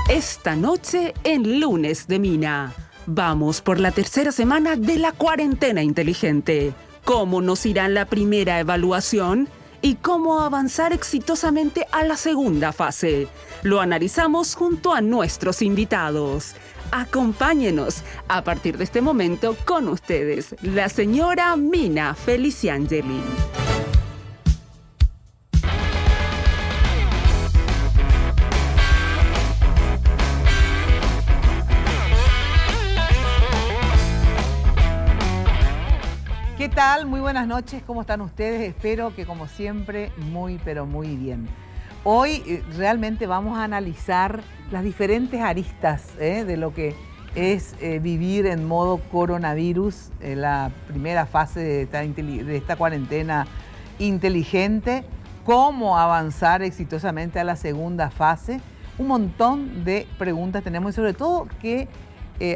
Esta noche en Lunes de Mina. Vamos por la tercera semana de la cuarentena inteligente. ¿Cómo nos irá en la primera evaluación? ¿Y cómo avanzar exitosamente a la segunda fase? Lo analizamos junto a nuestros invitados. Acompáñenos a partir de este momento con ustedes, la señora Mina Feliciangeli. ¿Qué tal? Muy buenas noches, ¿cómo están ustedes? Espero que como siempre, muy pero muy bien. Hoy realmente vamos a analizar las diferentes aristas de lo que es vivir en modo coronavirus, la primera fase de esta cuarentena inteligente, cómo avanzar exitosamente a la segunda fase. Un montón de preguntas tenemos y sobre todo que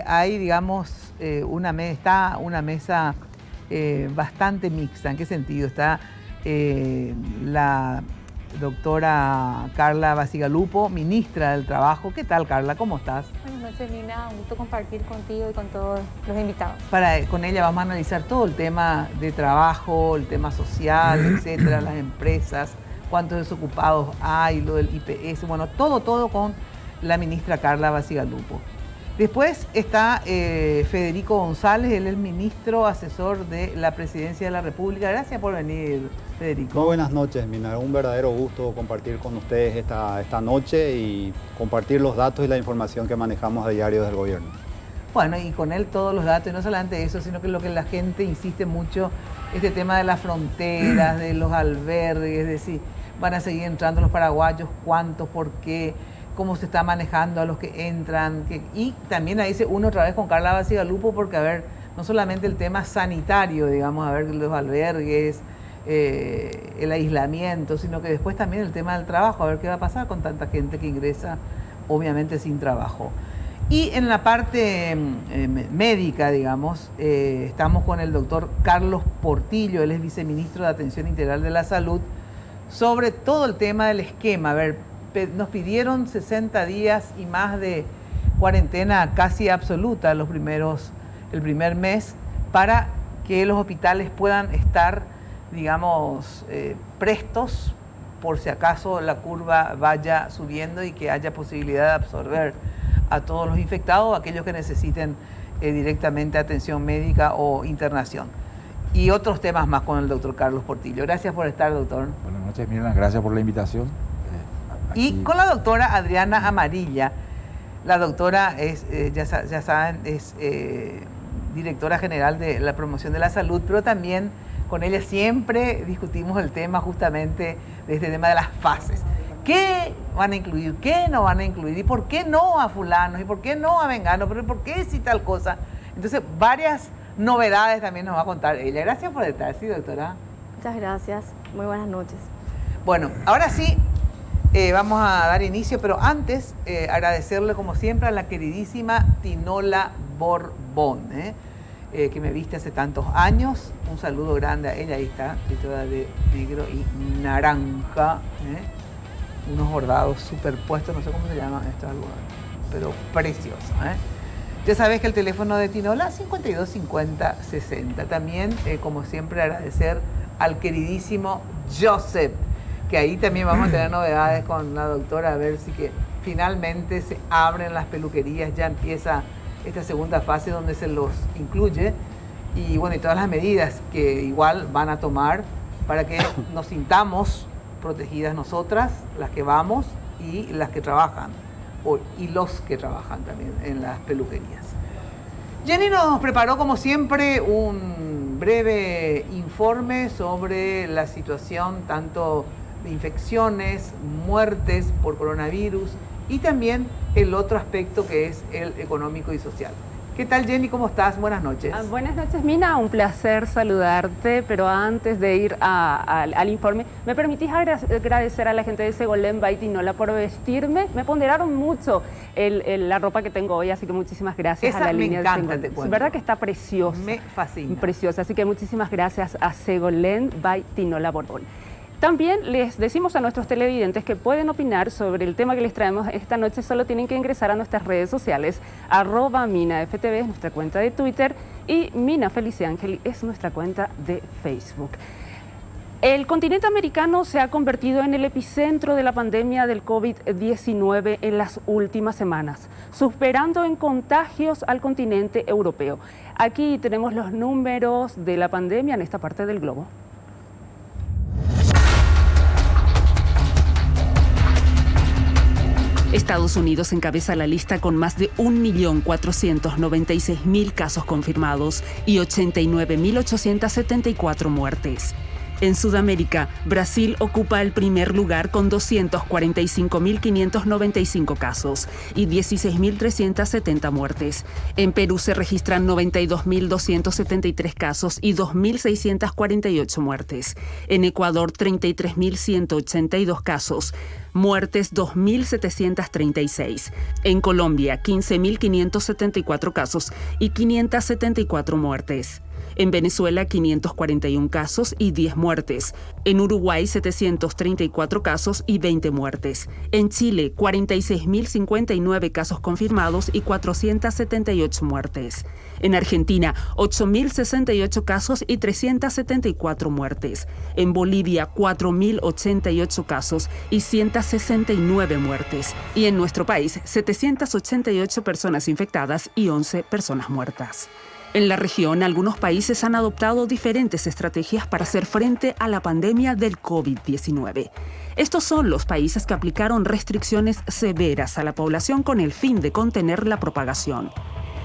hay, digamos, una mesa bastante mixta. ¿En qué sentido? Está la doctora Carla Bacigalupo, ministra del Trabajo. ¿Qué tal, Carla? ¿Cómo estás? Buenas noches, Mina. Un gusto compartir contigo y con todos los invitados. Con ella vamos a analizar todo el tema de trabajo, el tema social, etcétera, las empresas, cuántos desocupados hay, lo del IPS, bueno, todo con la ministra Carla Bacigalupo. Después está Federico González, él es ministro asesor de la Presidencia de la República. Gracias por venir, Federico. Muy buenas noches, Mina. Un verdadero gusto compartir con ustedes esta noche y compartir los datos y la información que manejamos a diario del gobierno. Bueno, y con él todos los datos, y no solamente eso, sino que lo que la gente insiste mucho, este tema de las fronteras, de los albergues, de si van a seguir entrando los paraguayos, cuántos, por qué, cómo se está manejando a los que entran. Y también ahí se une otra vez con Carla Bacigalupo porque, a ver, no solamente el tema sanitario, digamos, a ver, los albergues, el aislamiento, sino que después también el tema del trabajo, a ver qué va a pasar con tanta gente que ingresa, obviamente, sin trabajo. Y en la parte médica, digamos, estamos con el doctor Carlos Portillo, él es viceministro de Atención Integral de la Salud, sobre todo el tema del esquema. A ver, nos pidieron 60 días y más de cuarentena casi absoluta el primer mes para que los hospitales puedan estar, digamos, prestos por si acaso la curva vaya subiendo y que haya posibilidad de absorber a todos los infectados, aquellos que necesiten directamente atención médica o internación. Y otros temas más con el doctor Carlos Portillo. Gracias por estar, doctor. Buenas noches, Mirna. Gracias por la invitación. Y con la doctora Adriana Amarilla. La doctora es, ya saben, es directora general de la promoción de la salud, pero también con ella siempre discutimos el tema justamente de este tema de las fases. ¿Qué van a incluir? ¿Qué no van a incluir? ¿Y por qué no a fulanos? ¿Y por qué no a venganos? ¿Pero por qué sí tal cosa? Entonces, varias novedades también nos va a contar ella. Gracias por estar, sí, doctora. Muchas gracias. Muy buenas noches. Bueno, ahora sí, vamos a dar inicio, pero antes agradecerle como siempre a la queridísima Tinola Borbón, que me viste hace tantos años. Un saludo grande a ella, ahí está, toda de negro y naranja, unos bordados superpuestos, no sé cómo se llaman estos algodones, pero preciosos. Ya sabes que el teléfono de Tinola 52 50 60. También, como siempre, agradecer al queridísimo Joseph, que ahí también vamos a tener novedades con la doctora, a ver si que finalmente se abren las peluquerías, ya empieza esta segunda fase donde se los incluye, y bueno, y todas las medidas que igual van a tomar para que nos sintamos protegidas nosotras, las que vamos y las que trabajan, y los que trabajan también en las peluquerías. Jenny nos preparó como siempre un breve informe sobre la situación tanto de infecciones, muertes por coronavirus y también el otro aspecto que es el económico y social. ¿Qué tal, Jenny? ¿Cómo estás? Buenas noches. Buenas noches, Mina. Un placer saludarte, pero antes de ir al informe, ¿me permitís agradecer a la gente de Segolén by Tinola por vestirme? Me ponderaron mucho la ropa que tengo hoy, así que muchísimas gracias a la línea de Segolén. Es verdad que está preciosa. Me fascina. Preciosa, así que muchísimas gracias a Segolén by Tinola Borbón. También les decimos a nuestros televidentes que pueden opinar sobre el tema que les traemos esta noche. Solo tienen que ingresar a nuestras redes sociales, @MinaFTV es nuestra cuenta de Twitter y Mina Feliciángel es nuestra cuenta de Facebook. El continente americano se ha convertido en el epicentro de la pandemia del COVID-19 en las últimas semanas, superando en contagios al continente europeo. Aquí tenemos los números de la pandemia en esta parte del globo. Estados Unidos encabeza la lista con más de 1.496.000 casos confirmados y 89.874 muertes. En Sudamérica, Brasil ocupa el primer lugar con 245.595 casos y 16.370 muertes. En Perú se registran 92.273 casos y 2.648 muertes. En Ecuador, 33.182 casos. Muertes 2.736. En Colombia, 15.574 casos y 574 muertes. En Venezuela, 541 casos y 10 muertes. En Uruguay, 734 casos y 20 muertes. En Chile, 46.059 casos confirmados y 478 muertes. En Argentina, 8.068 casos y 374 muertes. En Bolivia, 4.088 casos y 169 muertes. Y en nuestro país, 788 personas infectadas y 11 personas muertas. En la región, algunos países han adoptado diferentes estrategias para hacer frente a la pandemia del COVID-19. Estos son los países que aplicaron restricciones severas a la población con el fin de contener la propagación.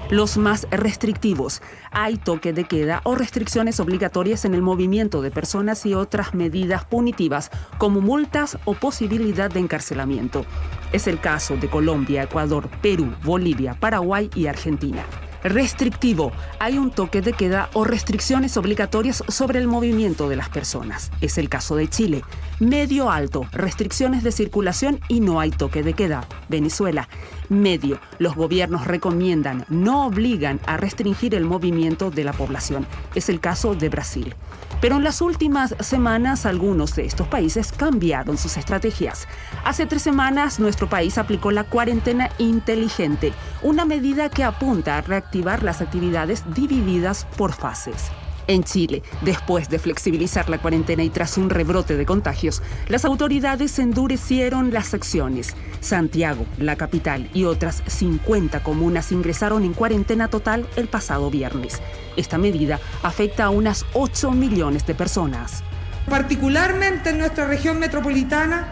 Los más restrictivos, hay toque de queda o restricciones obligatorias en el movimiento de personas y otras medidas punitivas como multas o posibilidad de encarcelamiento. Es el caso de Colombia, Ecuador, Perú, Bolivia, Paraguay y Argentina. Restrictivo, hay un toque de queda o restricciones obligatorias sobre el movimiento de las personas. Es el caso de Chile. Medio alto, restricciones de circulación y no hay toque de queda. Venezuela. Medio, los gobiernos recomiendan, no obligan a restringir el movimiento de la población. Es el caso de Brasil. Pero en las últimas semanas, algunos de estos países cambiaron sus estrategias. Hace 3 semanas, nuestro país aplicó la cuarentena inteligente, una medida que apunta a reactivar las actividades divididas por fases. En Chile, después de flexibilizar la cuarentena y tras un rebrote de contagios, las autoridades endurecieron las acciones. Santiago, la capital, y otras 50 comunas ingresaron en cuarentena total el pasado viernes. Esta medida afecta a unas 8 millones de personas. Particularmente en nuestra región metropolitana,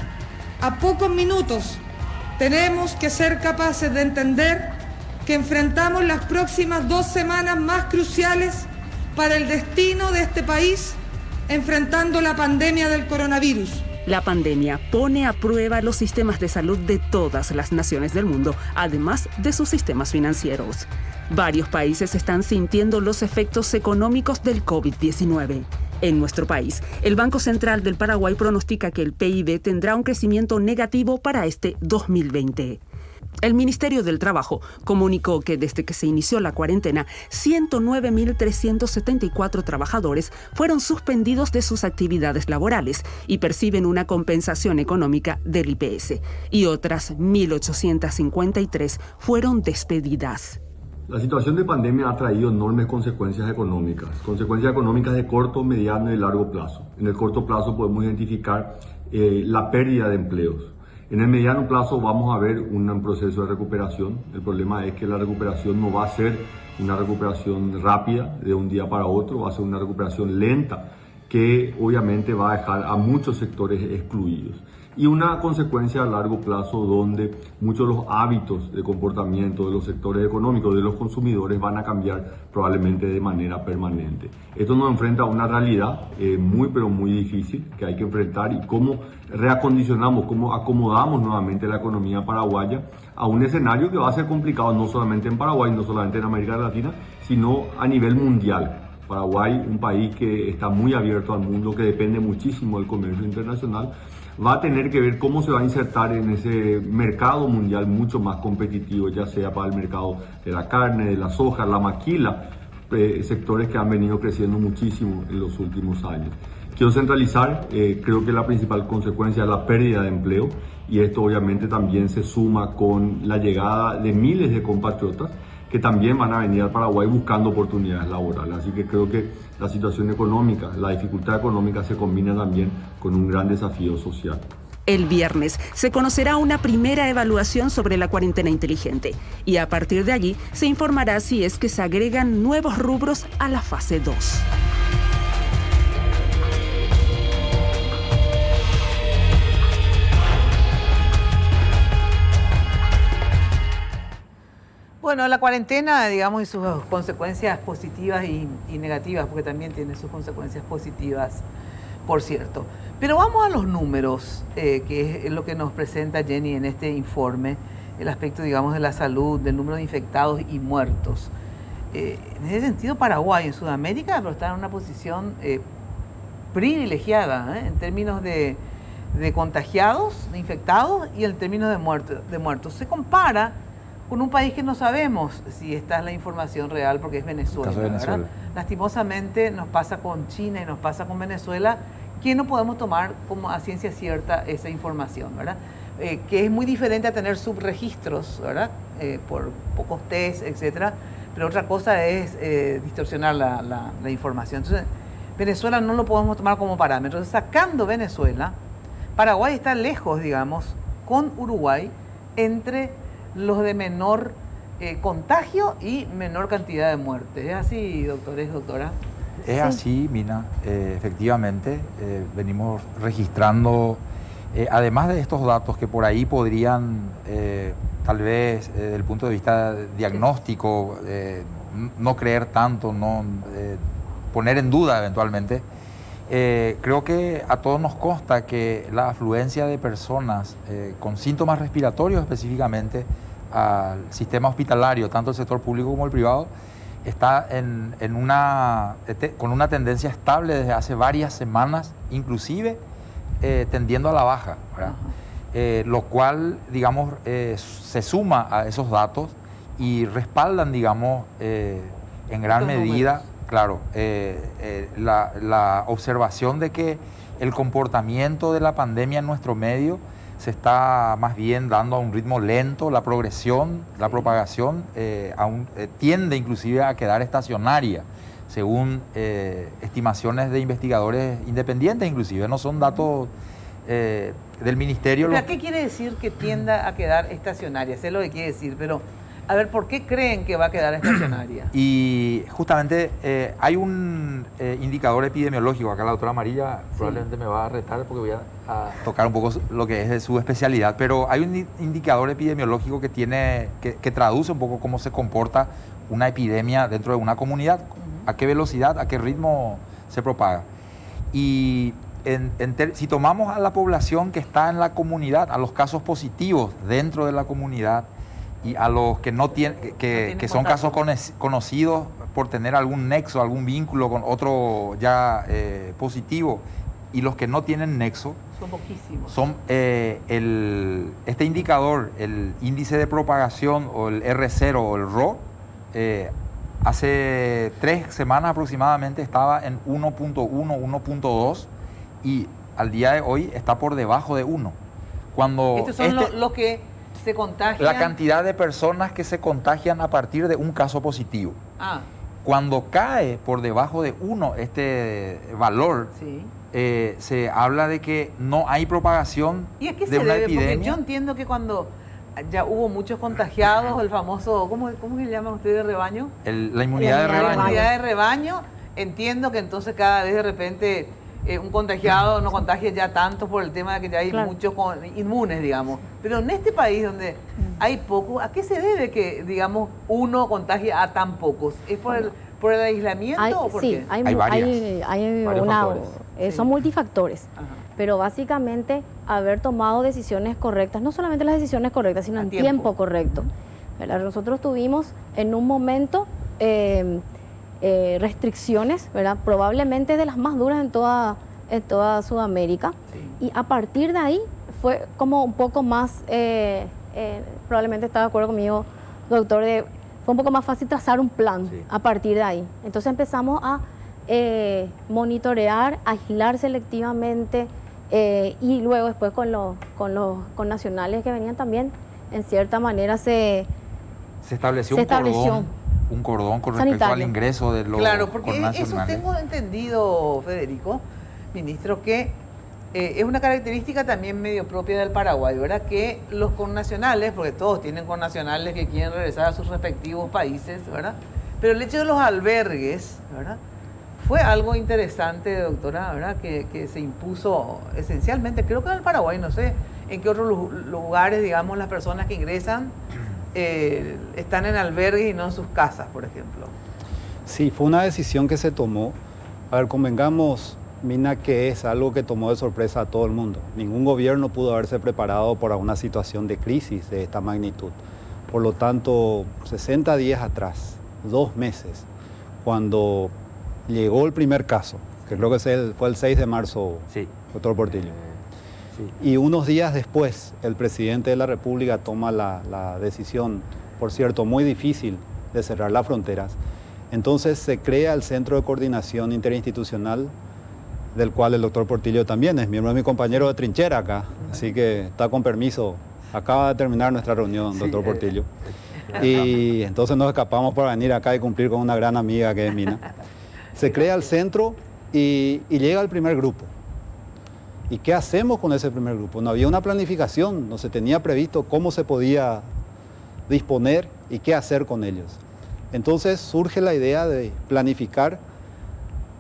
a pocos minutos tenemos que ser capaces de entender que enfrentamos las próximas 2 semanas más cruciales para el destino de este país, enfrentando la pandemia del coronavirus. La pandemia pone a prueba los sistemas de salud de todas las naciones del mundo, además de sus sistemas financieros. Varios países están sintiendo los efectos económicos del COVID-19. En nuestro país, el Banco Central del Paraguay pronostica que el PIB tendrá un crecimiento negativo para este 2020. El Ministerio del Trabajo comunicó que desde que se inició la cuarentena, 109.374 trabajadores fueron suspendidos de sus actividades laborales y perciben una compensación económica del IPS, y otras 1.853 fueron despedidas. La situación de pandemia ha traído enormes consecuencias económicas de corto, mediano y largo plazo. En el corto plazo podemos identificar la pérdida de empleos. En el mediano plazo vamos a ver un proceso de recuperación. El problema es que la recuperación no va a ser una recuperación rápida de un día para otro, va a ser una recuperación lenta que obviamente va a dejar a muchos sectores excluidos. Y una consecuencia a largo plazo donde muchos de los hábitos de comportamiento de los sectores económicos, de los consumidores, van a cambiar probablemente de manera permanente. Esto nos enfrenta a una realidad muy difícil que hay que enfrentar, y cómo reacondicionamos, cómo acomodamos nuevamente la economía paraguaya a un escenario que va a ser complicado no solamente en Paraguay, no solamente en América Latina, sino a nivel mundial. Paraguay, un país que está muy abierto al mundo, que depende muchísimo del comercio internacional, va a tener que ver cómo se va a insertar en ese mercado mundial mucho más competitivo, ya sea para el mercado de la carne, de la soja, la maquila, sectores que han venido creciendo muchísimo en los últimos años. Quiero centralizar, creo que la principal consecuencia es la pérdida de empleo y esto obviamente también se suma con la llegada de miles de compatriotas que también van a venir al Paraguay buscando oportunidades laborales. Así que creo que la situación económica, la dificultad económica se combina también con un gran desafío social. El viernes se conocerá una primera evaluación sobre la cuarentena inteligente y a partir de allí se informará si es que se agregan nuevos rubros a la fase 2. Bueno, la cuarentena, digamos, y sus consecuencias positivas y negativas, porque también tiene sus consecuencias positivas, por cierto. Pero vamos a los números, que es lo que nos presenta Jenny en este informe, el aspecto, digamos, de la salud, del número de infectados y muertos. En ese sentido, Paraguay en Sudamérica pero está en una posición privilegiada, en términos de contagiados, de infectados y en términos de muertos. Se compara con un país que no sabemos si esta es la información real, porque es Venezuela, ¿verdad? Lastimosamente nos pasa con China y nos pasa con Venezuela, que no podemos tomar como a ciencia cierta esa información, ¿verdad? Que es muy diferente a tener subregistros, ¿verdad? Por pocos test, etcétera, pero otra cosa es distorsionar la información. Entonces, Venezuela no lo podemos tomar como parámetro. Entonces, sacando Venezuela, Paraguay está lejos, digamos, con Uruguay, entre los de menor contagio y menor cantidad de muertes. ¿Es así, doctores, doctora? Es así, Mina, efectivamente. Venimos registrando, además de estos datos que por ahí podrían, tal vez, desde el punto de vista diagnóstico, no creer tanto, no poner en duda eventualmente, creo que a todos nos consta que la afluencia de personas con síntomas respiratorios específicamente al sistema hospitalario, tanto el sector público como el privado, está con una tendencia estable desde hace varias semanas, inclusive tendiendo a la baja, ¿verdad? Lo cual, digamos, se suma a esos datos y respaldan, digamos, en gran medida, claro, la observación de que el comportamiento de la pandemia en nuestro medio se está más bien dando a un ritmo lento, la progresión, la propagación tiende inclusive a quedar estacionaria, según estimaciones de investigadores independientes inclusive, no son datos del ministerio. ¿Pero qué quiere decir que tienda a quedar estacionaria? Sé lo que quiere decir, pero a ver, ¿por qué creen que va a quedar estacionaria? Y justamente hay un indicador epidemiológico, acá la doctora Amarilla probablemente me va a retar porque voy a tocar un poco lo que es de su especialidad, pero hay un indicador epidemiológico que traduce un poco cómo se comporta una epidemia dentro de una comunidad, a qué velocidad, a qué ritmo se propaga. Y si tomamos a la población que está en la comunidad, a los casos positivos dentro de la comunidad, y a los que no tienen, que son casos conocidos por tener algún nexo, algún vínculo con otro ya positivo, y los que no tienen nexo, son poquísimos. Son este indicador, el índice de propagación o el R0 o el RO, hace 3 semanas aproximadamente estaba en 1.1, 1.2 y al día de hoy está por debajo de 1. Cuando estos son los que se contagian. La cantidad de personas que se contagian a partir de un caso positivo. Cuando cae por debajo de 1 este valor, se habla de que no hay propagación de una epidemia. Porque yo entiendo que cuando ya hubo muchos contagiados, el famoso, ¿cómo se llama usted de rebaño? La inmunidad de rebaño. La inmunidad de rebaño, entiendo que entonces cada vez de repente un contagiado no contagia ya tanto por el tema de que ya hay muchos inmunes, digamos. Pero en este país donde hay pocos, ¿a qué se debe que, digamos, uno contagie a tan pocos? ¿Es por el aislamiento o por qué? Hay varios factores. Son multifactores. Pero básicamente haber tomado decisiones correctas, no solamente las decisiones correctas, sino en tiempo correcto. Nosotros tuvimos en un momento restricciones, ¿verdad? Probablemente de las más duras en toda Sudamérica. Y a partir de ahí fue como un poco más, probablemente está de acuerdo conmigo, doctor, fue un poco más fácil trazar un plan a partir de ahí. Entonces empezamos a monitorear, aislar selectivamente y luego después con nacionales que venían también, en cierta manera se estableció un cordón con respecto sanitario. al ingreso de los Claro, porque eso connacionales. tengo entendido, Federico, ministro, que es una característica también medio propia del Paraguay, ¿verdad? Que los connacionales, porque todos tienen connacionales que quieren regresar a sus respectivos países, ¿verdad? Pero el hecho de los albergues, ¿verdad? Fue algo interesante, doctora, ¿verdad? Que se impuso esencialmente, creo que en el Paraguay, no sé en qué otros lugares, digamos, las personas que ingresan están en albergues y no en sus casas, por ejemplo. Sí, fue una decisión que se tomó. A ver, convengamos, Mina, que es algo que tomó de sorpresa a todo el mundo. Ningún gobierno pudo haberse preparado para una situación de crisis de esta magnitud. Por lo tanto, 60 días atrás, 2 meses, cuando llegó el primer caso, que creo que fue el 6 de marzo, Sí. doctor Portillo. Sí. Y unos días después, el presidente de la República toma la decisión, por cierto, muy difícil, de cerrar las fronteras. Entonces se crea el Centro de Coordinación Interinstitucional, del cual el doctor Portillo también es miembro, de mi compañero de trinchera acá, así que está con permiso. Acaba de terminar nuestra reunión, doctor Portillo. Y entonces nos escapamos para venir acá y cumplir con una gran amiga que es Mina. Se crea el centro y llega el primer grupo. ¿Y qué hacemos con ese primer grupo? No había una planificación, no se tenía previsto cómo se podía disponer y qué hacer con ellos. Entonces surge la idea de planificar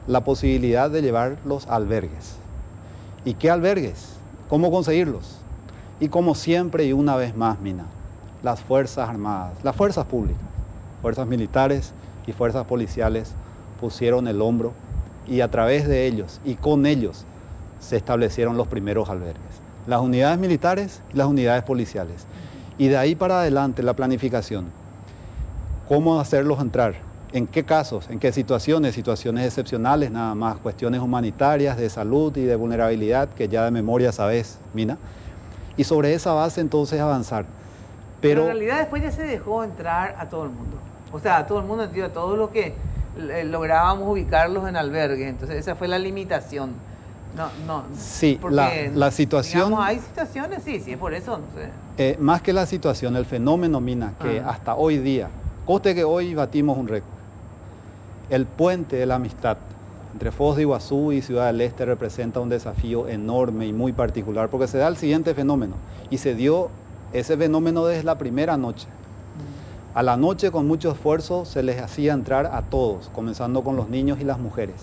la posibilidad de llevar los albergues. ¿Y qué albergues? ¿Cómo conseguirlos? Y como siempre y una vez más, Mina, las Fuerzas Armadas, las fuerzas públicas, fuerzas militares y fuerzas policiales pusieron el hombro y a través de ellos y con ellos se establecieron los primeros albergues. Las unidades militares y las unidades policiales. Y de ahí para adelante la planificación. ¿Cómo hacerlos entrar? ¿En qué casos? ¿En qué situaciones? Situaciones excepcionales nada más, cuestiones humanitarias, de salud y de vulnerabilidad, que ya de memoria sabes, Mina. Y sobre esa base entonces avanzar. Pero en realidad después ya se dejó entrar a todo el mundo. O sea, a todo el mundo, a todos los que lográbamos ubicarlos en albergues. Entonces esa fue la limitación. No. Sí, porque, la situación... Digamos, hay situaciones, sí, es por eso, no sé. Más que la situación, el fenómeno, Mina, que hasta hoy día, coste que hoy batimos un récord. El puente de la amistad entre Foz de Iguazú y Ciudad del Este representa un desafío enorme y muy particular, porque se da el siguiente fenómeno, y se dio ese fenómeno desde la primera noche. A la noche, con mucho esfuerzo, se les hacía entrar a todos, comenzando con los niños y las mujeres.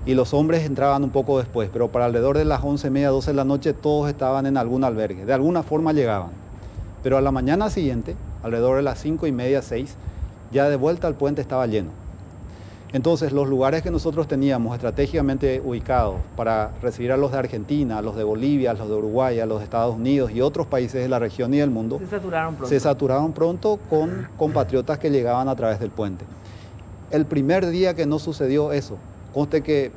Y los hombres entraban un poco después, pero para alrededor de las 11:30, 12 de la noche, todos estaban en algún albergue. De alguna forma llegaban. Pero a la mañana siguiente, alrededor de las 5:30, 6, ya de vuelta al puente estaba lleno. Entonces, los lugares que nosotros teníamos estratégicamente ubicados para recibir a los de Argentina, a los de Bolivia, a los de Uruguay, a los de Estados Unidos y otros países de la región y del mundo, se saturaron pronto con compatriotas que llegaban a través del puente. El primer día que no sucedió eso, conste que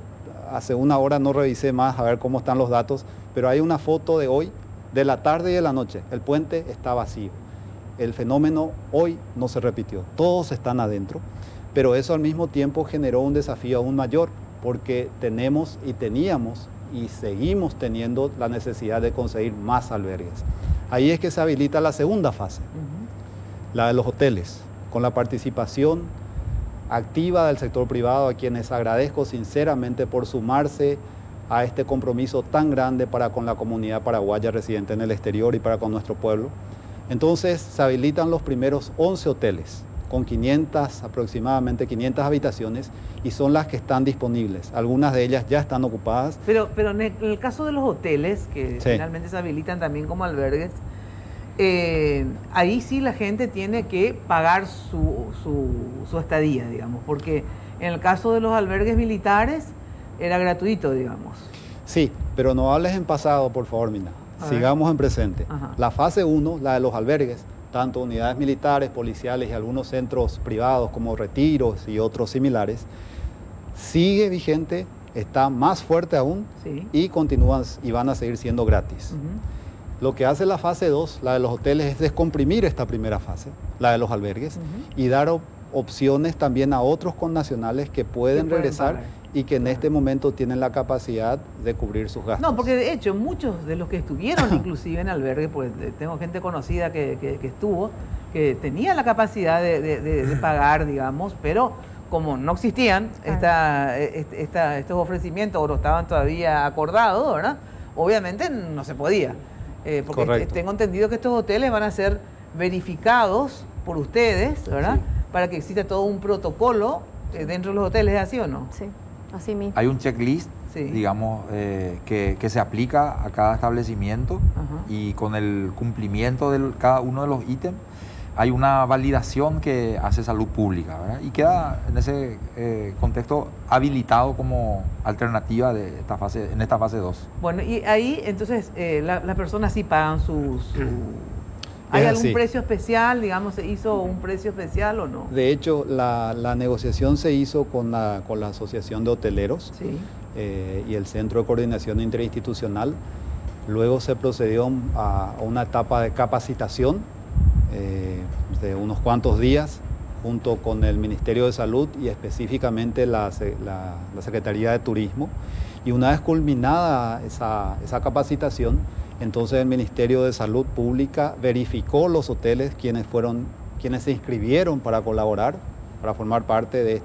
hace una hora no revisé más a ver cómo están los datos, pero hay una foto de hoy, de la tarde y de la noche. El puente está vacío. El fenómeno hoy no se repitió. Todos están adentro, pero eso al mismo tiempo generó un desafío aún mayor, porque tenemos y teníamos y seguimos teniendo la necesidad de conseguir más albergues. Ahí es que se habilita la segunda fase, la de los hoteles, con la participación activa del sector privado, a quienes agradezco sinceramente por sumarse a este compromiso tan grande para con la comunidad paraguaya residente en el exterior y para con nuestro pueblo. Entonces se habilitan los primeros 11 hoteles con aproximadamente 500 habitaciones, y son las que están disponibles. Algunas de ellas ya están ocupadas. Pero en el caso de los hoteles, que finalmente se habilitan también como albergues, ahí sí la gente tiene que pagar su estadía, digamos, porque en el caso de los albergues militares era gratuito, digamos. Sí, pero no hables en pasado, por favor, Mina. Sigamos en presente. La fase 1, la de los albergues, tanto unidades militares, policiales y algunos centros privados como retiros y otros similares, sigue vigente, está más fuerte aún, y continúan y van a seguir siendo gratis. Lo que hace la fase 2, la de los hoteles, es descomprimir esta primera fase, la de los albergues, y dar opciones también a otros connacionales que pueden pueden regresar pagar. y que en este momento tienen la capacidad de cubrir sus gastos. No, porque de hecho muchos de los que estuvieron inclusive en albergue, pues tengo gente conocida que estuvo, que tenía la capacidad de pagar, digamos, pero como no existían estos ofrecimientos o no estaban todavía acordados, ¿verdad? Obviamente no se podía. Porque Correcto. tengo entendido que estos hoteles van a ser verificados por ustedes, ¿verdad? Sí. Para que exista todo un protocolo dentro de los hoteles, ¿es así o no? Sí, así mismo. Hay un checklist, Sí. digamos, que se aplica a cada establecimiento Ajá. y con el cumplimiento de cada uno de los ítems hay una validación que hace salud pública, ¿verdad? Y queda en ese contexto habilitado como alternativa de esta fase, en esta fase 2. Bueno, y ahí entonces las personas sí pagan ¿Hay Es algún así. precio especial, digamos, se hizo un precio especial o no? De hecho, la negociación se hizo con la Asociación de Hoteleros Sí. y el Centro de Coordinación Interinstitucional. Luego se procedió a una etapa de capacitación de unos cuantos días junto con el Ministerio de Salud y específicamente la Secretaría de Turismo. Y una vez culminada esa capacitación, entonces el Ministerio de Salud Pública verificó los hoteles quienes se inscribieron para colaborar, para formar parte de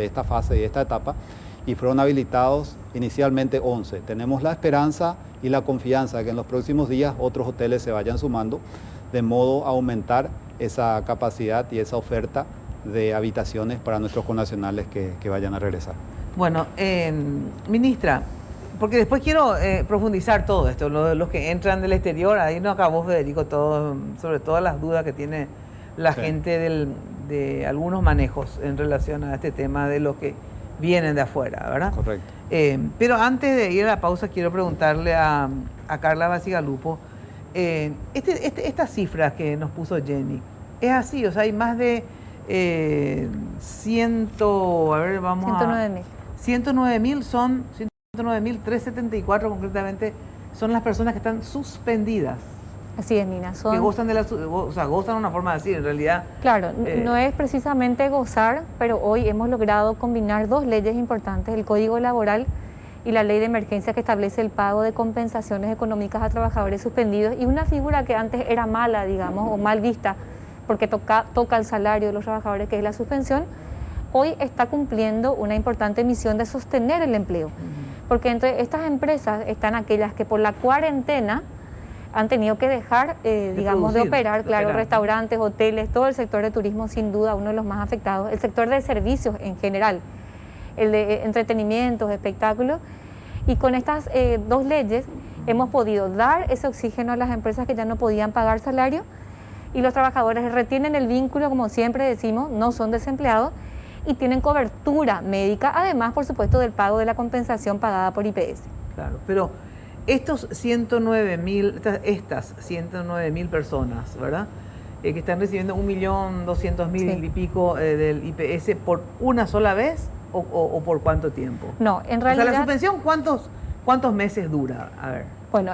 esta fase, de esta etapa, y fueron habilitados inicialmente 11. Tenemos la esperanza y la confianza de que en los próximos días otros hoteles se vayan sumando, de modo a aumentar esa capacidad y esa oferta de habitaciones para nuestros connacionales que vayan a regresar. Bueno, ministra, porque después quiero profundizar todo esto, los que entran del exterior, ahí nos acabó Federico todo, sobre todas las dudas que tiene la Sí. gente de algunos manejos en relación a este tema de los que vienen de afuera, ¿verdad? Correcto. Pero antes de ir a la pausa, quiero preguntarle a Carla Bacigalupo, estas cifras que nos puso Jenny, ¿es así? O sea, hay más de 109.000 son 109.374 concretamente, son las personas que están suspendidas, Así es, Nina. que gozan gozan de una forma así, en realidad. Claro, Eh, no es precisamente gozar, pero hoy hemos logrado combinar dos leyes importantes, el Código Laboral y la Ley de Emergencia que establece el pago de compensaciones económicas a trabajadores suspendidos, y una figura que antes era mala, digamos, o mal vista, porque toca el salario de los trabajadores, que es la suspensión, hoy está cumpliendo una importante misión de sostener el empleo. Porque entre estas empresas están aquellas que por la cuarentena han tenido que dejar, digamos, de producir, operar, de claro, operar. Restaurantes, hoteles, todo el sector de turismo sin duda uno de los más afectados, el sector de servicios en general, el de entretenimientos, espectáculos, y con estas dos leyes hemos podido dar ese oxígeno a las empresas que ya no podían pagar salario, y los trabajadores retienen el vínculo, como siempre decimos, no son desempleados y tienen cobertura médica, además, por supuesto, del pago de la compensación pagada por IPS. Claro, pero estas 109.000 personas, ¿verdad? Que están recibiendo 1.200.000 Sí. y pico del IPS por una sola vez o por cuánto tiempo. No, en O sea, realidad... la suspensión, ¿cuántos meses dura? A ver. Bueno,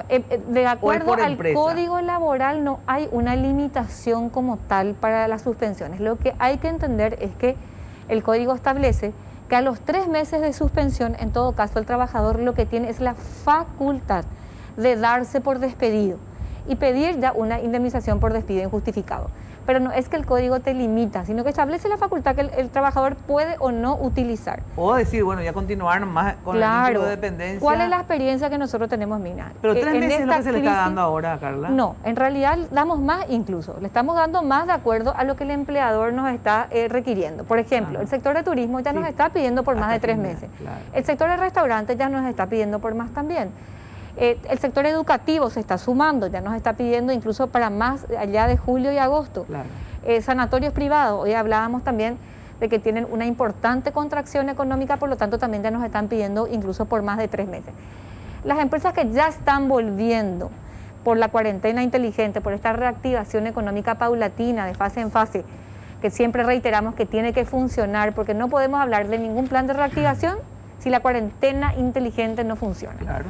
de acuerdo por al empresa. Código Laboral no hay una limitación como tal para las suspensiones. Lo que hay que entender es que el Código establece que a los 3 meses de suspensión, en todo caso, el trabajador lo que tiene es la facultad de darse por despedido y pedir ya una indemnización por despido injustificado. Pero no es que el código te limita, sino que establece la facultad que el trabajador puede o no utilizar. O decir, bueno, ya continuar más con el vínculo de dependencia. ¿Cuál es la experiencia que nosotros tenemos, Mina? Pero 3 En meses es lo esta que se le está crisis- dando ahora, Carla. No, en realidad damos más incluso, le estamos dando más de acuerdo a lo que el empleador nos está requiriendo. Por ejemplo, Ajá. el sector de turismo ya Sí. nos está pidiendo por más Hasta de 3 fin de meses. mes, claro. El sector de restaurantes ya nos está pidiendo por más también. El sector educativo se está sumando, ya nos está pidiendo incluso para más allá de julio y agosto. Claro. Sanatorios privados, hoy hablábamos también de que tienen una importante contracción económica, por lo tanto también ya nos están pidiendo incluso por más de 3 meses. Las empresas que ya están volviendo por la cuarentena inteligente, por esta reactivación económica paulatina, de fase en fase, que siempre reiteramos que tiene que funcionar, porque no podemos hablar de ningún plan de reactivación si la cuarentena inteligente no funciona. Claro.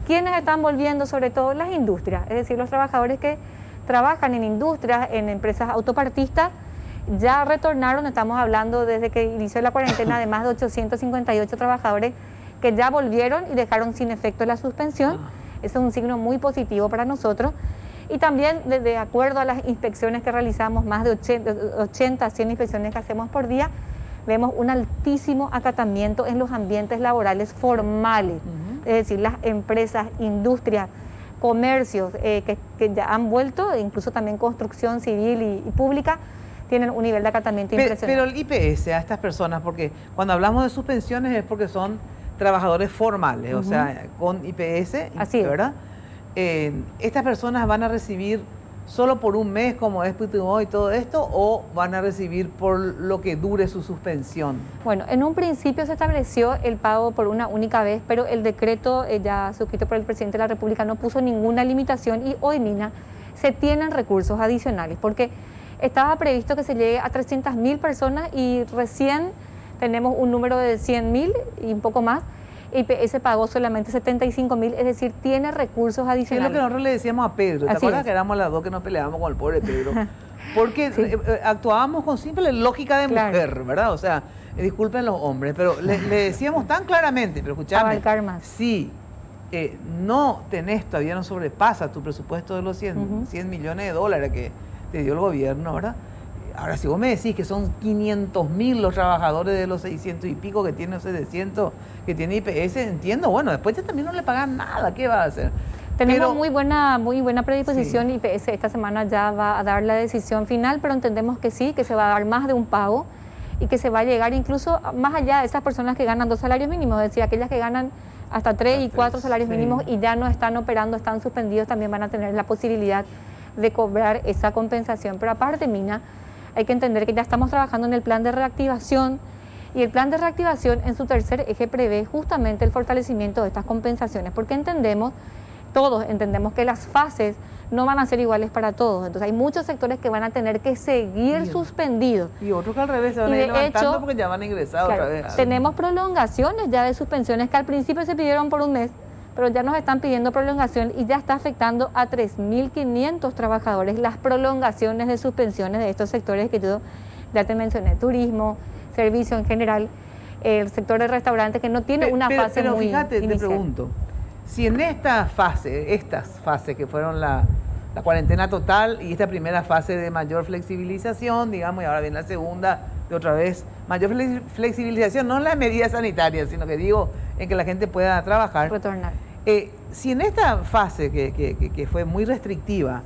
¿Quiénes están volviendo? Sobre todo las industrias, es decir, los trabajadores que trabajan en industrias, en empresas autopartistas, Ya retornaron, estamos hablando desde que inició la cuarentena, de más de 858 trabajadores que ya volvieron y dejaron sin efecto la suspensión. Eso es un signo muy positivo para nosotros. Y también, de acuerdo a las inspecciones que realizamos, más de 80 a 100 inspecciones que hacemos por día, vemos un altísimo acatamiento en los ambientes laborales formales. Es decir, las empresas, industrias, comercios que ya han vuelto, incluso también construcción civil y pública, tienen un nivel de acatamiento impresionante. Pero el IPS a estas personas, porque cuando hablamos de suspensiones es porque son trabajadores formales, o sea, con IPS, Así ¿verdad? ¿Estas personas van a recibir solo por un mes como es PTO y todo esto, o van a recibir por lo que dure su suspensión? Bueno, en un principio se estableció el pago por una única vez, pero el decreto ya suscrito por el presidente de la República no puso ninguna limitación y hoy, Nina, se tienen recursos adicionales, porque estaba previsto que se llegue a 300.000 personas y recién tenemos un número de 100.000 y un poco más. IPS pagó solamente 75.000, es decir, tiene recursos adicionales. Es lo que nosotros le decíamos a Pedro, ¿te acuerdas que éramos las dos que nos peleábamos con el pobre Pedro? Porque actuábamos con simple lógica de mujer, ¿verdad? O sea, disculpen los hombres, pero le decíamos tan claramente, pero escuchame, abarcar más. Si no tenés, todavía no sobrepasa tu presupuesto de los 100 millones de dólares que te dio el gobierno, ¿verdad? Ahora, si vos me decís que son 500.000 los trabajadores de los 600 y pico que tiene, o 700 que tiene IPS, entiendo, bueno, después también no le pagan nada, ¿qué va a hacer? Tenemos muy buena predisposición. IPS esta semana ya va a dar la decisión final, pero entendemos que sí, que se va a dar más de un pago y que se va a llegar incluso más allá de esas personas que ganan 2 salarios mínimos, es decir, aquellas que ganan hasta 3 y 4 salarios mínimos y ya no están operando, están suspendidos, también van a tener la posibilidad de cobrar esa compensación. Pero aparte, Mina, hay que entender que ya estamos trabajando en el plan de reactivación y el plan de reactivación en su tercer eje prevé justamente el fortalecimiento de estas compensaciones, porque todos entendemos que las fases no van a ser iguales para todos. Entonces hay muchos sectores que van a tener que seguir suspendidos. Y otros que al revés se van a ir levantando porque ya van a ingresar otra vez. Tenemos prolongaciones ya de suspensiones que al principio se pidieron por un mes, pero ya nos están pidiendo prolongación y ya está afectando a 3.500 trabajadores las prolongaciones de suspensiones de estos sectores que yo ya te mencioné, turismo, servicio en general, el sector de restaurantes que no tiene una fase muy fíjate, inicial. Te pregunto, si en estas fases que fueron la cuarentena total y esta primera fase de mayor flexibilización, digamos, y ahora viene la segunda de otra vez, mayor flexibilización, no en las medidas sanitarias, sino que digo en que la gente pueda trabajar. Retornar. Si en esta fase que fue muy restrictiva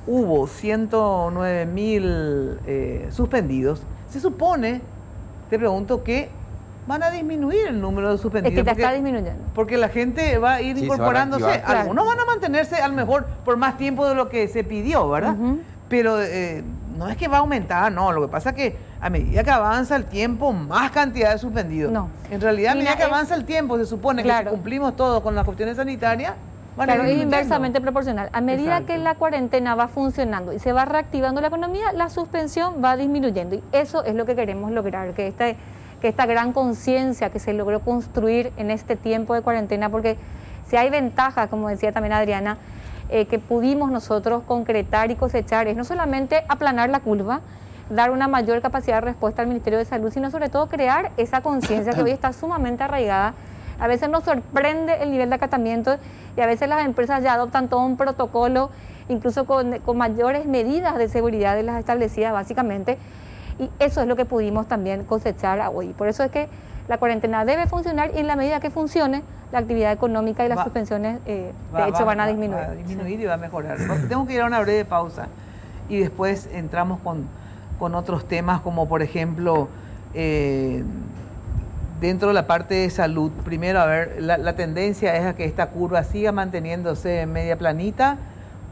hubo 109.000 suspendidos, se supone, te pregunto, que van a disminuir el número de suspendidos. Es que ya está disminuyendo. Porque la gente va a ir incorporándose. Algunos van a mantenerse a lo mejor por más tiempo de lo que se pidió, ¿verdad? Pero no es que va a aumentar, no. Lo que pasa es que a medida que avanza el tiempo, más cantidad de suspendidos. No. En realidad, a medida que avanza el tiempo, se supone que si cumplimos todo con las cuestiones sanitarias, van a ir es inversamente proporcional. A medida que la cuarentena va funcionando y se va reactivando la economía, la suspensión va disminuyendo. Y eso es lo que queremos lograr, que esta gran conciencia que se logró construir en este tiempo de cuarentena, porque si hay ventaja, como decía también Adriana, que pudimos nosotros concretar y cosechar, es no solamente aplanar la curva, dar una mayor capacidad de respuesta al Ministerio de Salud, sino sobre todo crear esa conciencia que hoy está sumamente arraigada. A veces nos sorprende el nivel de acatamiento y a veces las empresas ya adoptan todo un protocolo, incluso con mayores medidas de seguridad de las establecidas básicamente, y eso es lo que pudimos también cosechar hoy. Por eso es que la cuarentena debe funcionar y en la medida que funcione, la actividad económica y las suspensiones van a disminuir. Va a disminuir y va a mejorar. Tengo que ir a una breve pausa y después entramos con otros temas como por ejemplo dentro de la parte de salud. Primero, a ver, la tendencia es a que esta curva siga manteniéndose media planita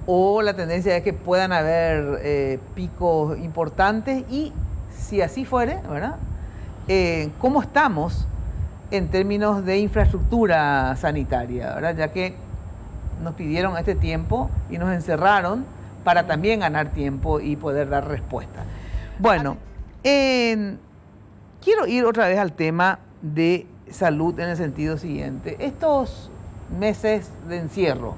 o la tendencia es que puedan haber picos importantes y si así fuere, ¿verdad? ¿Cómo estamos en términos de infraestructura sanitaria, ¿verdad? Ya que nos pidieron este tiempo y nos encerraron para también ganar tiempo y poder dar respuesta. Bueno, quiero ir otra vez al tema de salud en el sentido siguiente. Estos meses de encierro,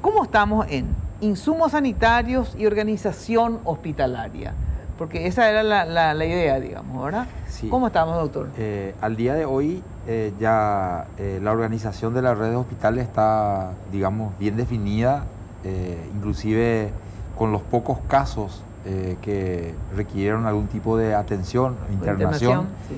¿cómo estamos en insumos sanitarios y organización hospitalaria, porque esa era la idea, digamos, ¿verdad? Sí. ¿Cómo estamos, doctor? Al día de hoy ya la organización de la red de hospitales está, digamos, bien definida, inclusive con los pocos casos que requirieron algún tipo de atención, internación. Sí.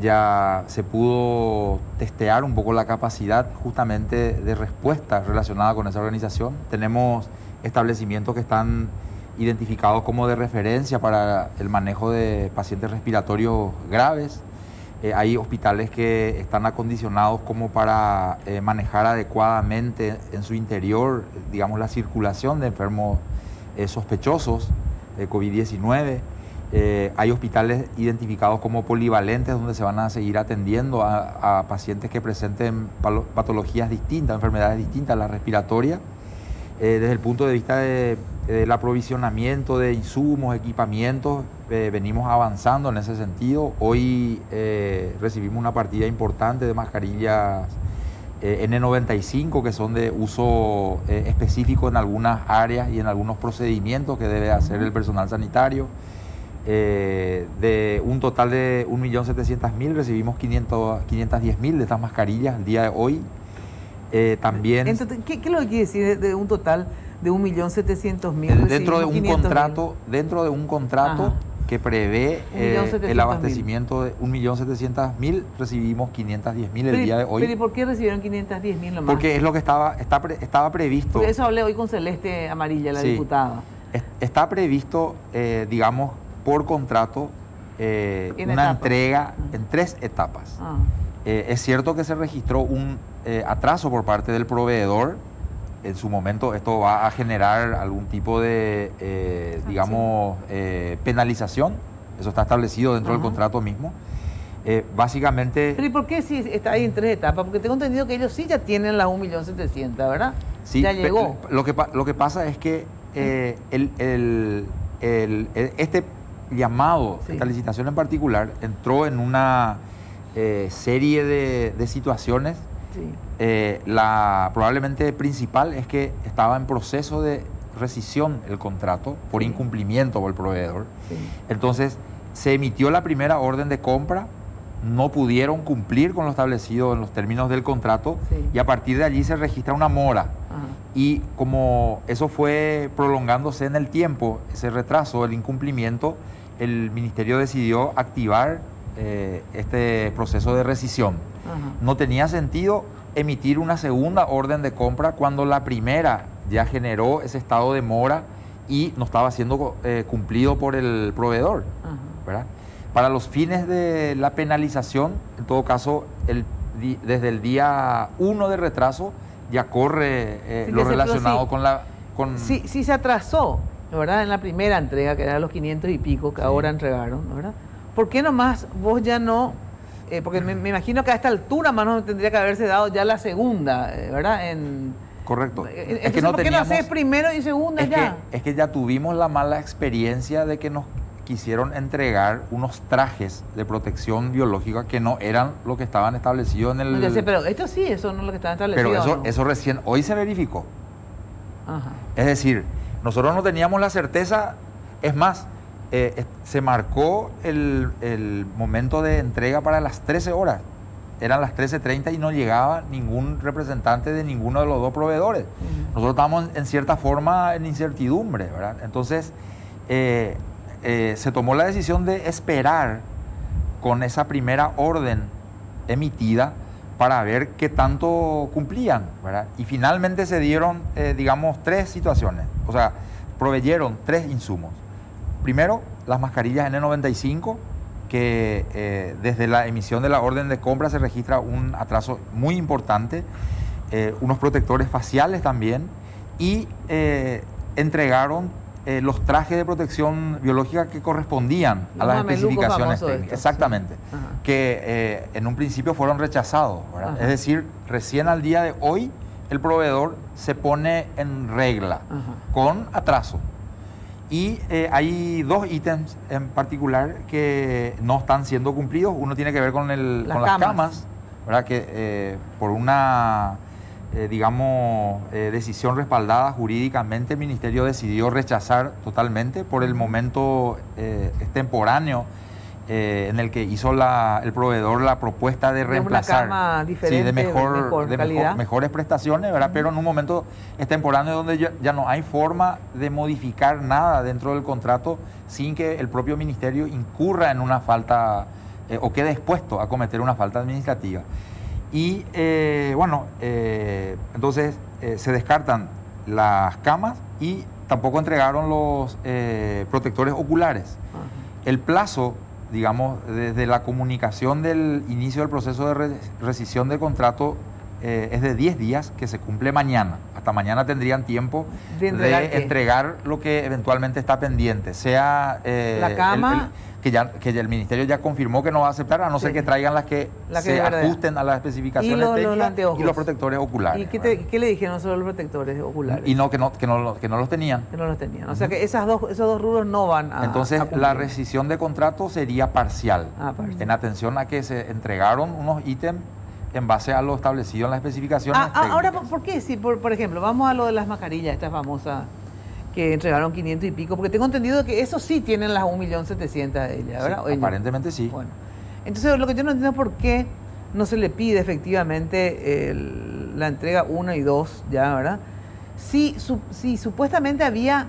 Ya se pudo testear un poco la capacidad justamente de respuesta relacionada con esa organización. Tenemos establecimientos que están identificados como de referencia para el manejo de pacientes respiratorios graves. Hay hospitales que están acondicionados como para manejar adecuadamente en su interior, digamos, la circulación de enfermos sospechosos de COVID-19. Hay hospitales identificados como polivalentes donde se van a seguir atendiendo a pacientes que presenten patologías distintas, enfermedades distintas a la respiratoria. Desde el punto de vista del aprovisionamiento de insumos, equipamientos, venimos avanzando en ese sentido. Hoy recibimos una partida importante de mascarillas N95 que son de uso específico en algunas áreas y en algunos procedimientos que debe hacer el personal sanitario. De un total de 1.700.000 recibimos 510.000 de estas mascarillas el día de hoy. También Entonces, ¿qué es lo que quiere decir de un total de 1.700.000? dentro de un contrato Ajá. que prevé 1.700.000. el abastecimiento de 1.700.000, recibimos 510.000 el día de hoy. ¿Pero y por qué recibieron 510.000 nomás? Porque es lo que estaba previsto. Porque eso hablé hoy con Celeste Amarilla, la Sí. diputada. Está previsto, digamos, por contrato, En una etapa. entrega en 3 etapas. Ah. Es cierto que se registró un atraso por parte del proveedor. En su momento esto va a generar algún tipo de, digamos, penalización. Eso está establecido dentro del Ajá. contrato mismo. Básicamente... Pero ¿y por qué si está ahí en 3 etapas? Porque tengo entendido que ellos sí ya tienen las 1.700.000, ¿verdad? Sí, ya llegó. Lo que pasa es que este llamado, Sí. esta licitación en particular, entró en una serie de situaciones. Sí. Probablemente principal es que estaba en proceso de rescisión el contrato por Sí. incumplimiento por el proveedor. Sí. Entonces se emitió la primera orden de compra, no pudieron cumplir con lo establecido en los términos del contrato Sí. y a partir de allí se registra una mora. Ajá. Y como eso fue prolongándose en el tiempo, ese retraso, el incumplimiento, el ministerio decidió activar este proceso de rescisión. Ajá. No tenía sentido emitir una segunda orden de compra cuando la primera ya generó ese estado de mora y no estaba siendo cumplido por el proveedor, Ajá. ¿verdad? Para los fines de la penalización, en todo caso, desde el día 1 de retraso ya corre Sí, lo que se- relacionado pero con... Sí, sí se atrasó, ¿verdad? En la primera entrega, que eran los 500 y pico que Sí. ahora entregaron, ¿verdad? ¿Por qué nomás vos ya no? Porque me imagino que a esta altura más no tendría que haberse dado ya la segunda, ¿verdad? Correcto. Entonces, ¿por qué no haces primero y segunda ya? Es que ya tuvimos la mala experiencia de que nos quisieron entregar unos trajes de protección biológica que no eran lo que estaban establecidos en el... No, ya sé, pero esto sí, eso no es lo que está establecido. pero ¿no? eso recién hoy se verificó. Ajá. Es decir, nosotros no teníamos la certeza, es más, se marcó el momento de entrega para las 13 horas. Eran las 13:30 y no llegaba ningún representante de ninguno de los dos proveedores. Nosotros estábamos en cierta forma en incertidumbre, ¿verdad? Entonces, se tomó la decisión de esperar con esa primera orden emitida para ver qué tanto cumplían, ¿verdad? Y finalmente se dieron, digamos, 3 situaciones. O sea, proveyeron 3 insumos. Primero, las mascarillas N95, que desde la emisión de la orden de compra se registra un atraso muy importante, unos protectores faciales también, y entregaron los trajes de protección biológica que correspondían a Los las mamelucos especificaciones famosos técnicas. estos, Exactamente. sí. Ajá. Que en un principio fueron rechazados, ¿verdad? Ajá. Es decir, recién al día de hoy el proveedor se pone en regla Ajá. con atraso. Y hay 2 ítems en particular que no están siendo cumplidos. Uno tiene que ver con las camas, ¿verdad? Que por una decisión respaldada jurídicamente, el Ministerio decidió rechazar totalmente por el momento extemporáneo en el que hizo el proveedor la propuesta de reemplazar. Una cama diferente, de mejor calidad. Mejores prestaciones, ¿verdad? Pero en un momento extemporáneo donde ya no hay forma de modificar nada dentro del contrato sin que el propio ministerio incurra en una falta o quede expuesto a cometer una falta administrativa. Y entonces se descartan las camas y tampoco entregaron los protectores oculares. El plazo, digamos, desde la comunicación del inicio del proceso de rescisión de contrato es de 10 días, que se cumple mañana. Hasta mañana tendrían tiempo de entregar lo que eventualmente está pendiente, sea la cama, que el ministerio ya confirmó que no va a aceptar, a no ser que traigan las que se ajusten a las especificaciones técnicas, y los protectores oculares. ¿Y qué le dijeron sobre los protectores oculares? Y no, que no los tenían. Que no los tenían. O sea que esos dos rubros no van a Entonces, cumplir. la rescisión de contrato sería parcial, parcial. en atención a que se entregaron unos ítems en base a lo establecido en las especificaciones técnicas. Ahora, ¿por qué? Si, por ejemplo, vamos a lo de las mascarillas, estas famosas que entregaron 500 y pico, porque tengo entendido que eso sí tienen las 1.700.000 de ellas, ¿verdad? Sí, aparentemente sí. Bueno, entonces lo que yo no entiendo es por qué no se le pide efectivamente la entrega 1 y 2, ya, ¿verdad? Si supuestamente había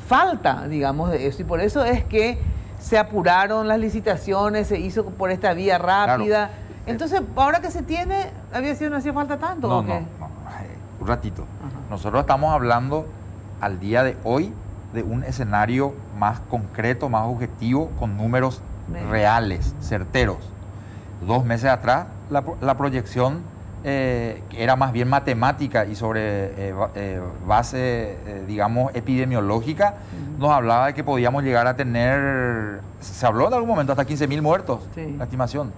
falta, digamos, de eso, y por eso es que se apuraron las licitaciones, se hizo por esta vía rápida. Claro. Entonces, ahora que se tiene, no hacía falta tanto. No, ¿o qué? no, un ratito. Nosotros estamos hablando al día de hoy de un escenario más concreto, más objetivo, con números reales, certeros. 2 meses atrás, la proyección que era más bien matemática y sobre base, digamos, epidemiológica, nos hablaba de que podíamos llegar a tener, se habló en algún momento, hasta 15.000 muertos, la estimación.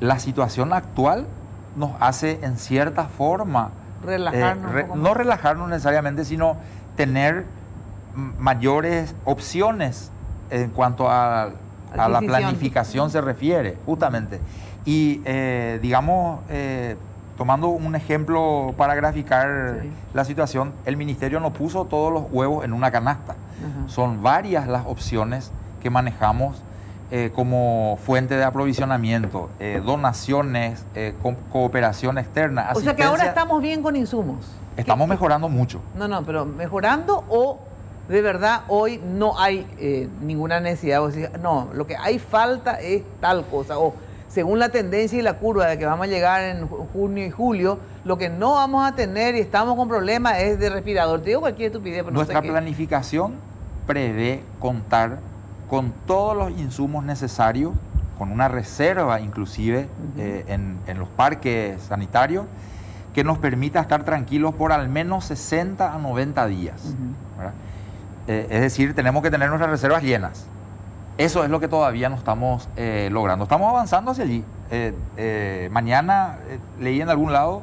La situación actual nos hace, en cierta forma, relajarnos no relajarnos necesariamente, sino tener mayores opciones en cuanto a la planificación se refiere, justamente. Y, tomando un ejemplo para graficar la situación, el ministerio no puso todos los huevos en una canasta. Son varias las opciones que manejamos como fuente de aprovisionamiento, donaciones, cooperación externa, asistencia. O sea que ahora estamos bien con insumos. Estamos mejorando mucho. No, pero mejorando, o de verdad hoy no hay ninguna necesidad. O sea, no, lo que hay falta es tal cosa. O según la tendencia y la curva de que vamos a llegar en junio y julio, lo que no vamos a tener y estamos con problemas es de respirador. Te digo cualquier estupidez, pero nuestra planificación prevé contar con todos los insumos necesarios, con una reserva inclusive en los parques sanitarios, que nos permita estar tranquilos por al menos 60 a 90 días. Es decir, tenemos que tener nuestras reservas llenas. Eso es lo que todavía no estamos logrando. Estamos avanzando hacia allí. Mañana, leí en algún lado,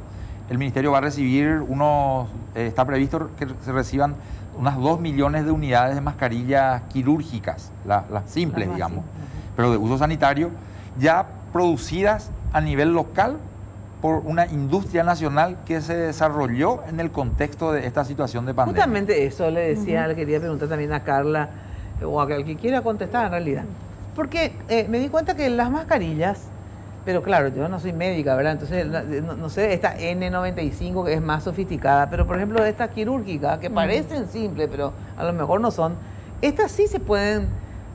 el ministerio va a recibir está previsto que se reciban unas 2 millones de unidades de mascarillas quirúrgicas, las simples, digamos, pero de uso sanitario, ya producidas a nivel local por una industria nacional que se desarrolló en el contexto de esta situación de pandemia. Justamente eso le decía, le quería preguntar también a Carla, o a el que quiera contestar en realidad, porque me di cuenta que las mascarillas, pero claro, yo no soy médica, ¿verdad? Entonces, no sé, esta N95 que es más sofisticada, pero por ejemplo esta quirúrgica, que parecen simples, pero a lo mejor no son, estas sí se pueden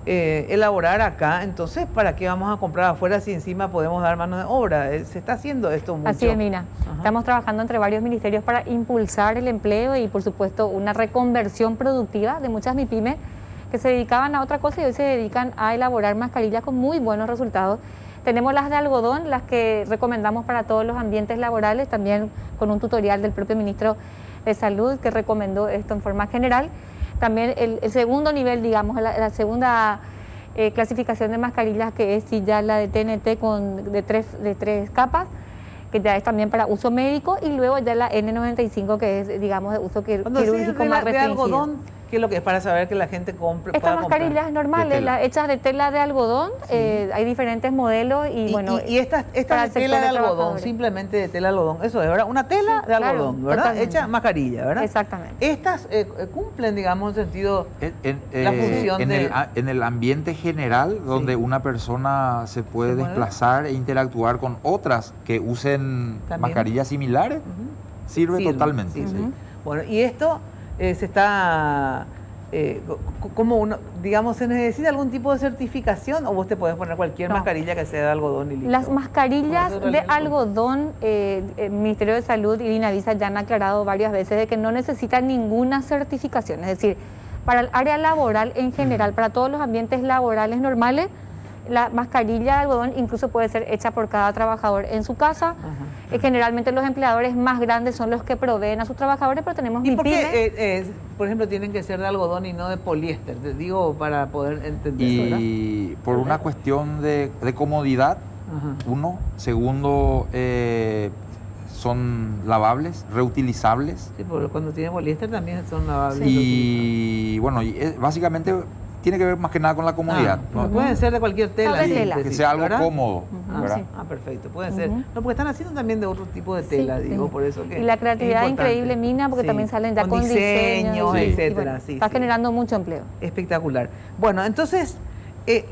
elaborar acá. Entonces, ¿para qué vamos a comprar afuera si encima podemos dar mano de obra? Se está haciendo esto mucho. Así es, Mina. Estamos trabajando entre varios ministerios para impulsar el empleo y, por supuesto, una reconversión productiva de muchas MIPYMES que se dedicaban a otra cosa y hoy se dedican a elaborar mascarillas con muy buenos resultados. Tenemos las de algodón, las que recomendamos para todos los ambientes laborales, también con un tutorial del propio ministro de Salud que recomendó esto en forma general. También el segundo nivel, digamos, la segunda clasificación de mascarillas, que es sí, ya la de TNT de tres capas, que ya es también para uso médico, y luego ya la N95, que es, digamos, de uso quirúrgico más restringido. De algodón, ¿Qué es lo que es para saber que la gente compre? Estas pueda comprar? mascarillas normales, hechas de tela de algodón, hay diferentes modelos y bueno... Y estas para de el tela sector de algodón, trabajadores. simplemente de tela de algodón, eso es, ¿verdad? Una tela Sí, de claro, algodón, ¿verdad? totalmente. Hecha mascarilla, ¿verdad? Exactamente. Estas cumplen, digamos, en sentido, la función en el ambiente general, donde una persona se puede mueve. desplazar e interactuar con otras que usen También. mascarillas similares, sirve totalmente. sirve. sí. Bueno, y esto se está... como uno, digamos, ¿se necesita algún tipo de certificación o vos te podés poner cualquier No. mascarilla que sea de algodón y listo? Las mascarillas Por eso de realmente- algodón, el Ministerio de Salud y Dinavisa ya han aclarado varias veces de que no necesitan ninguna certificación. Es decir, para el área laboral en general, para todos los ambientes laborales normales, la mascarilla de algodón incluso puede ser hecha por cada trabajador en su casa. Generalmente los empleadores más grandes son los que proveen a sus trabajadores, pero tenemos ¿Y por MIPYME. qué, por ejemplo, tienen que ser de algodón y no de poliéster? Te digo para poder entender, ¿verdad? Y por una cuestión de comodidad, Ajá. uno. Segundo, son lavables, reutilizables. Sí, porque cuando tiene poliéster también son lavables. Y bueno, básicamente tiene que ver más que nada con la comodidad. ¿no? ¿no? Pueden ser de cualquier tela. de sí, tela. decís, Que sea algo ¿verdad? cómodo. Ah, ¿verdad? sí. Perfecto, puede ser. No, porque están haciendo también de otro tipo de tela, Sí, digo, sí. por eso que Y la creatividad es importante. increíble, Mina, porque Sí, también salen ya con diseños, diseños, y etcétera. bueno, sí, está sí. generando mucho empleo. Espectacular. Bueno, entonces,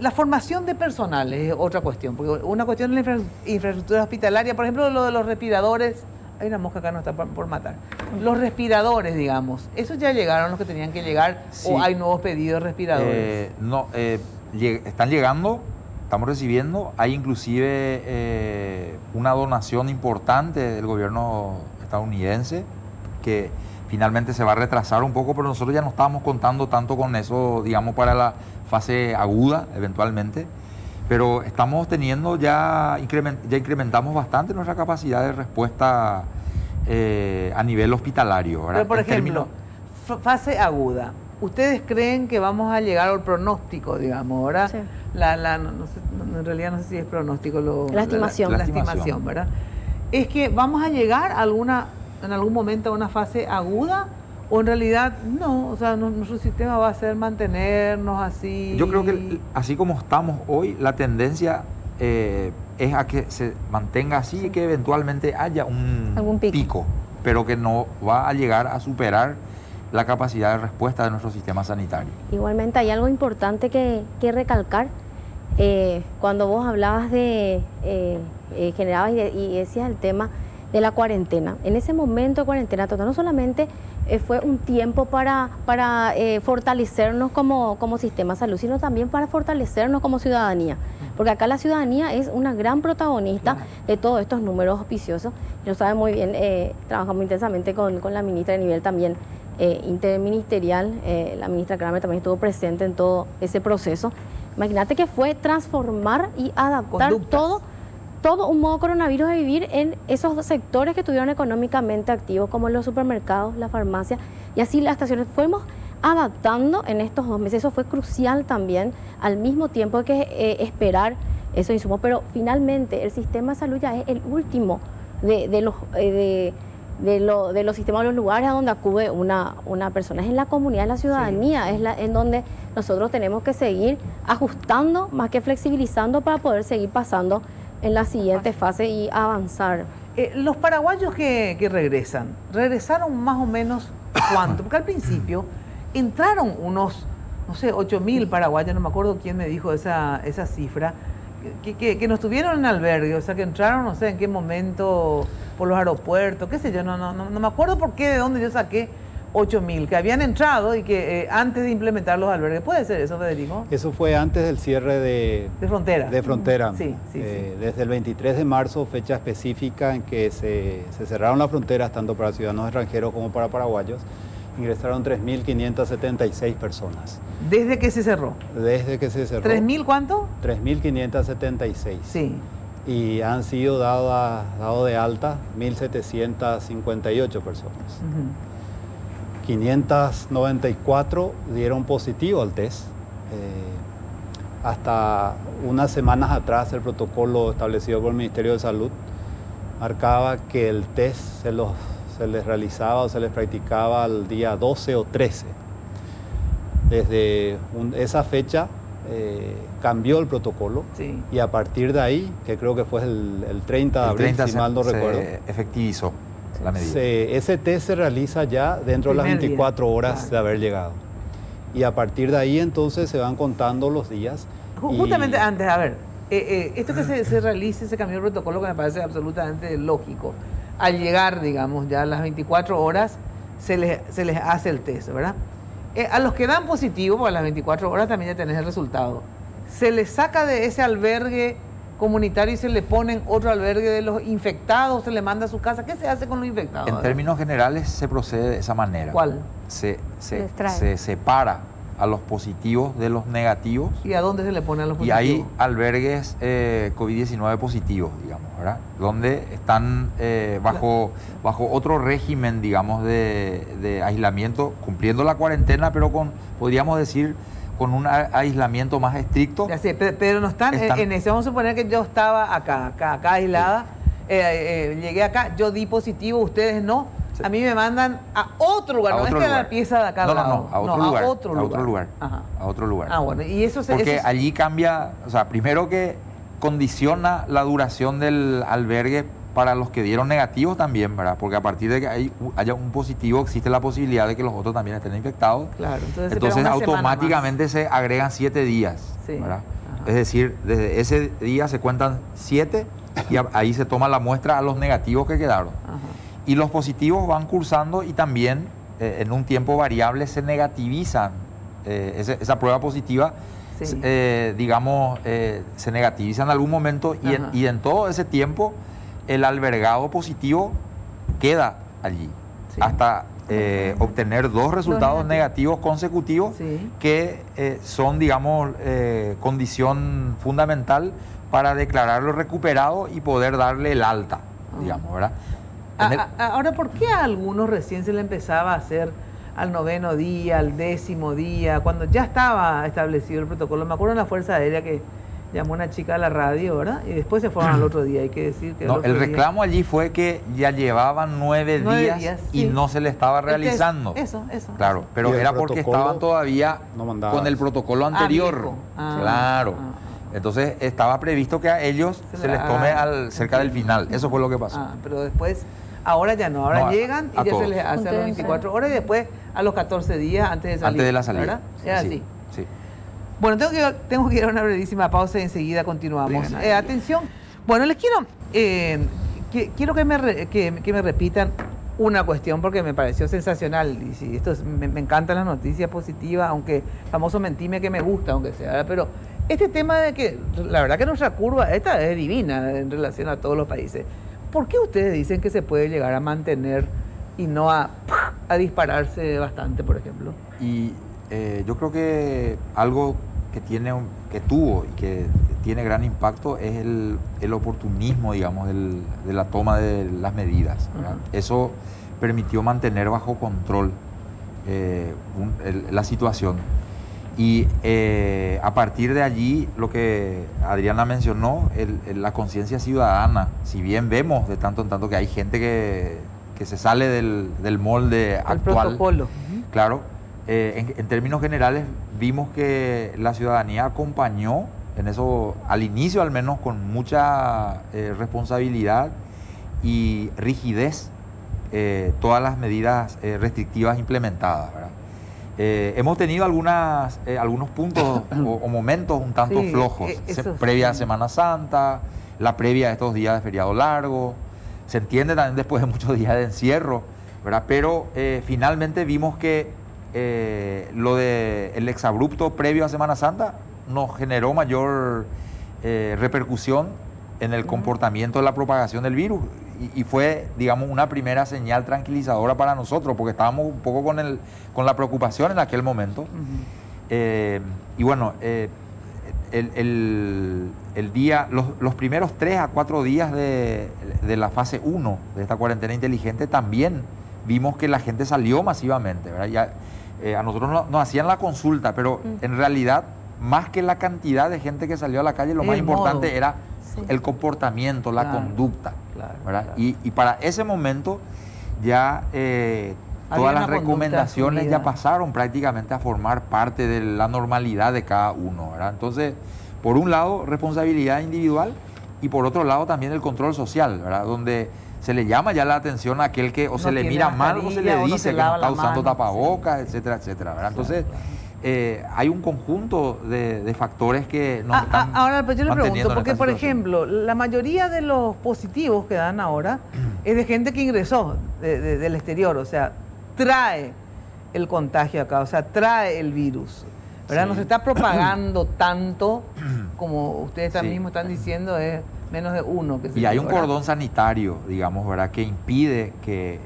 la formación de personal es otra cuestión, porque una cuestión es la infraestructura hospitalaria, por ejemplo, lo de los respiradores. Hay una mosca acá, no está por matar. Los respiradores, digamos, ¿esos ya llegaron los que tenían que llegar Sí. o hay nuevos pedidos de respiradores? Están llegando, estamos recibiendo. Hay inclusive una donación importante del gobierno estadounidense que finalmente se va a retrasar un poco, pero nosotros ya no estábamos contando tanto con eso, digamos, para la fase aguda, eventualmente. Pero estamos teniendo ya incrementamos bastante nuestra capacidad de respuesta a nivel hospiterario. ¿verdad? Pero, por En ejemplo, términos- fase aguda. ¿Ustedes creen que vamos a llegar al pronóstico, digamos, ¿verdad? Sí. No sé, en realidad no sé si es pronóstico. La estimación. La La estimación, estimación. ¿verdad? Es que vamos a llegar en algún momento a una fase aguda o en realidad no, o sea, nuestro sistema va a ser mantenernos así. Yo creo que así como estamos hoy, la tendencia es a que se mantenga así y que eventualmente haya un Algún pico. pero que no va a llegar a superar la capacidad de respuesta de nuestro sistema sanitario. Igualmente hay algo importante que recalcar. Cuando vos hablabas generabas y decías el tema de la cuarentena. En ese momento de cuarentena total, no solamente fue un tiempo para fortalecernos como sistema de salud, sino también para fortalecernos como ciudadanía. Porque acá la ciudadanía es una gran protagonista de todos estos números auspiciosos. Lo sabe muy bien, trabajamos intensamente con la ministra de nivel también interministerial. La ministra Kramer también estuvo presente en todo ese proceso. Imagínate que fue transformar y adaptar Conductas. todo un modo coronavirus de vivir en esos sectores que estuvieron económicamente activos, como los supermercados, la farmacia, y así las estaciones. Fuimos adaptando en estos 2 meses. Eso fue crucial también, al mismo tiempo que esperar esos insumos. Pero finalmente el sistema de salud ya es el último de los sistemas, de los lugares a donde acude una persona. Es en la comunidad, en la ciudadanía, es en donde nosotros tenemos que seguir ajustando, más que flexibilizando, para poder seguir pasando en la siguiente fase y avanzar. Los paraguayos que regresaron más o menos ¿cuánto? Porque al principio entraron unos, no sé, 8.000 paraguayos, no me acuerdo quién me dijo esa cifra, que no estuvieron en albergue, o sea, que entraron, no sé en qué momento, por los aeropuertos, qué sé yo, no me acuerdo por qué, de dónde yo saqué 8.000, que habían entrado y que antes de implementar los albergues. ¿Puede ser eso, Federico? Eso fue antes del cierre De frontera. de frontera. Sí. Desde el 23 de marzo, fecha específica en que se cerraron las fronteras tanto para ciudadanos extranjeros como para paraguayos, ingresaron 3.576 personas. Desde que se cerró. Desde que se cerró. ¿3.000 cuánto? 3.576. Sí. Y han sido dado de alta 1.758 personas. 594 dieron positivo al test. Hasta unas semanas atrás el protocolo establecido por el Ministerio de Salud marcaba que el test se les realizaba o se les practicaba el día 12 o 13. Desde esa fecha cambió el protocolo Sí. y a partir de ahí, que creo que fue el 30 de El abril, 30 si mal no recuerdo, se efectivizó la medida. ese test se realiza ya dentro de las Primer día. 24 horas Claro. de haber llegado. Y a partir de ahí entonces se van contando los días. y- Justamente antes, a ver, esto que se realice, ese cambio de protocolo que me parece absolutamente lógico. Al llegar, digamos, ya a las 24 horas, se les hace el test, ¿verdad? A los que dan positivo, porque a las 24 horas también ya tenés el resultado, se les saca de ese albergue comunitario y se le ponen otro albergue de los infectados, se le manda a su casa. ¿Qué se hace con los infectados? En términos generales se procede de esa manera. ¿Cuál? Se extrae. separa a los positivos de los negativos ¿Y a dónde se le ponen a los y positivos? hay albergues COVID-19 positivos, digamos, ¿verdad? Donde están bajo otro régimen, digamos, de aislamiento, cumpliendo la cuarentena, pero podríamos decir, con un aislamiento más estricto. Ya sé, pero no están en ese. Vamos a suponer que yo estaba acá aislada, llegué acá, yo di positivo, ustedes no. Sí. A mí me mandan a otro lugar, no es que a la pieza de acá al lado. a otro lugar. A otro lugar. Ajá. Ajá. A otro lugar. Ah, bueno, y eso Porque allí cambia, o sea, primero que condiciona la duración del albergue para los que dieron negativos también, ¿verdad? Porque a partir de que haya un positivo, existe la posibilidad de que los otros también estén infectados. Claro, entonces Entonces una semana automáticamente se agregan 7 días, Sí. ¿verdad? Ajá. Es decir, desde ese día se cuentan 7 y ahí se toma la muestra a los negativos que quedaron. más. Ajá. Y los positivos van cursando y también en un tiempo variable se negativizan. Esa prueba positiva, Sí. digamos, se negativiza en algún momento Ajá. y en todo ese tiempo el albergado positivo queda allí Sí. hasta obtener 2 resultados negativos consecutivos Sí. que son, digamos, condición fundamental para declararlo recuperado y poder darle el alta, digamos, ¿verdad? Ahora, ¿por qué a algunos recién se le empezaba a hacer al 9º día, al 10º día, cuando ya estaba establecido el protocolo? Me acuerdo en la Fuerza Aérea que llamó una chica a la radio, ¿verdad? Y después se fueron al otro día, hay que decir que... No, otro el día- reclamo allí fue que ya llevaban 9 días y sí. no se le estaba El test, realizando. Eso. Claro, pero Y el era porque protocolo estaban todavía no mandaba con el eso. protocolo anterior. viejo. Claro. Entonces estaba previsto que a ellos se les tome cerca del final. Eso fue lo que pasó. Pero después, ahora ya no, ahora No, llegan y a ya se todos. les hace a los Ustedes 24 horas y después a los 14 días antes de salir. Antes de la salida. ¿Verdad? Es Sí, así. sí. Bueno, tengo que ir a una brevísima pausa y enseguida continuamos. Atención. Bueno, les quiero que me repitan una cuestión porque me pareció sensacional. Y sí, me encantan las noticias positivas, aunque famoso mentime que me gusta, aunque sea, ¿verdad? Pero este tema de que la verdad que nuestra curva esta es divina en relación a todos los países. ¿Por qué ustedes dicen que se puede llegar a mantener y no a dispararse bastante, por ejemplo? Y yo creo que algo que tuvo y que tiene gran impacto es el oportunismo, digamos, de la toma de las medidas, ¿verdad? Eso permitió mantener bajo control la situación. Y a partir de allí, lo que Adriana mencionó, la conciencia ciudadana, si bien vemos de tanto en tanto que hay gente que se sale del molde El actual, protocolo. claro, en términos generales vimos que la ciudadanía acompañó en eso, al inicio al menos, con mucha responsabilidad y rigidez todas las medidas restrictivas implementadas, ¿verdad? Hemos tenido algunos puntos o momentos un tanto Sí, flojos, eso previa a sí. Semana Santa, la previa a estos días de feriado largo, se entiende también después de muchos días de encierro, ¿verdad? Pero finalmente vimos que lo del exabrupto previo a Semana Santa nos generó mayor repercusión en el comportamiento de la propagación del virus y fue, digamos, una primera señal tranquilizadora para nosotros porque estábamos un poco con la preocupación en aquel momento. Y bueno, el día, los primeros 3 a 4 días de la fase 1 de esta cuarentena inteligente también vimos que la gente salió masivamente, ¿verdad? Ya, a nosotros nos hacían la consulta, pero en realidad, más que la cantidad de gente que salió a la calle, lo más importante modo. era el comportamiento, la Claro, conducta, claro, ¿verdad? claro. Y para ese momento ya todas una las conducta recomendaciones ya asumida. pasaron prácticamente a formar parte de la normalidad de cada uno, ¿verdad? Entonces, por un lado, responsabilidad individual y por otro lado también el control social, ¿verdad? Donde se le llama ya la atención a aquel que o No se le tiene mira mal o se mascarilla, le o no dice se que no lava está la usando mano, tapabocas, sí. etcétera, etcétera, ¿verdad? Claro, Entonces, hay un conjunto de factores que nos están Ahora, pues yo le manteniendo pregunto, en porque esta por situación. ejemplo, la mayoría de los positivos que dan ahora es de gente que ingresó del exterior, o sea, trae el contagio acá, o sea, trae el virus, ¿verdad? Sí. No se está propagando tanto como ustedes Sí. mismos están diciendo, es menos de uno. Que se Y hay un ¿verdad? cordón sanitario, digamos, ¿verdad?, que impide que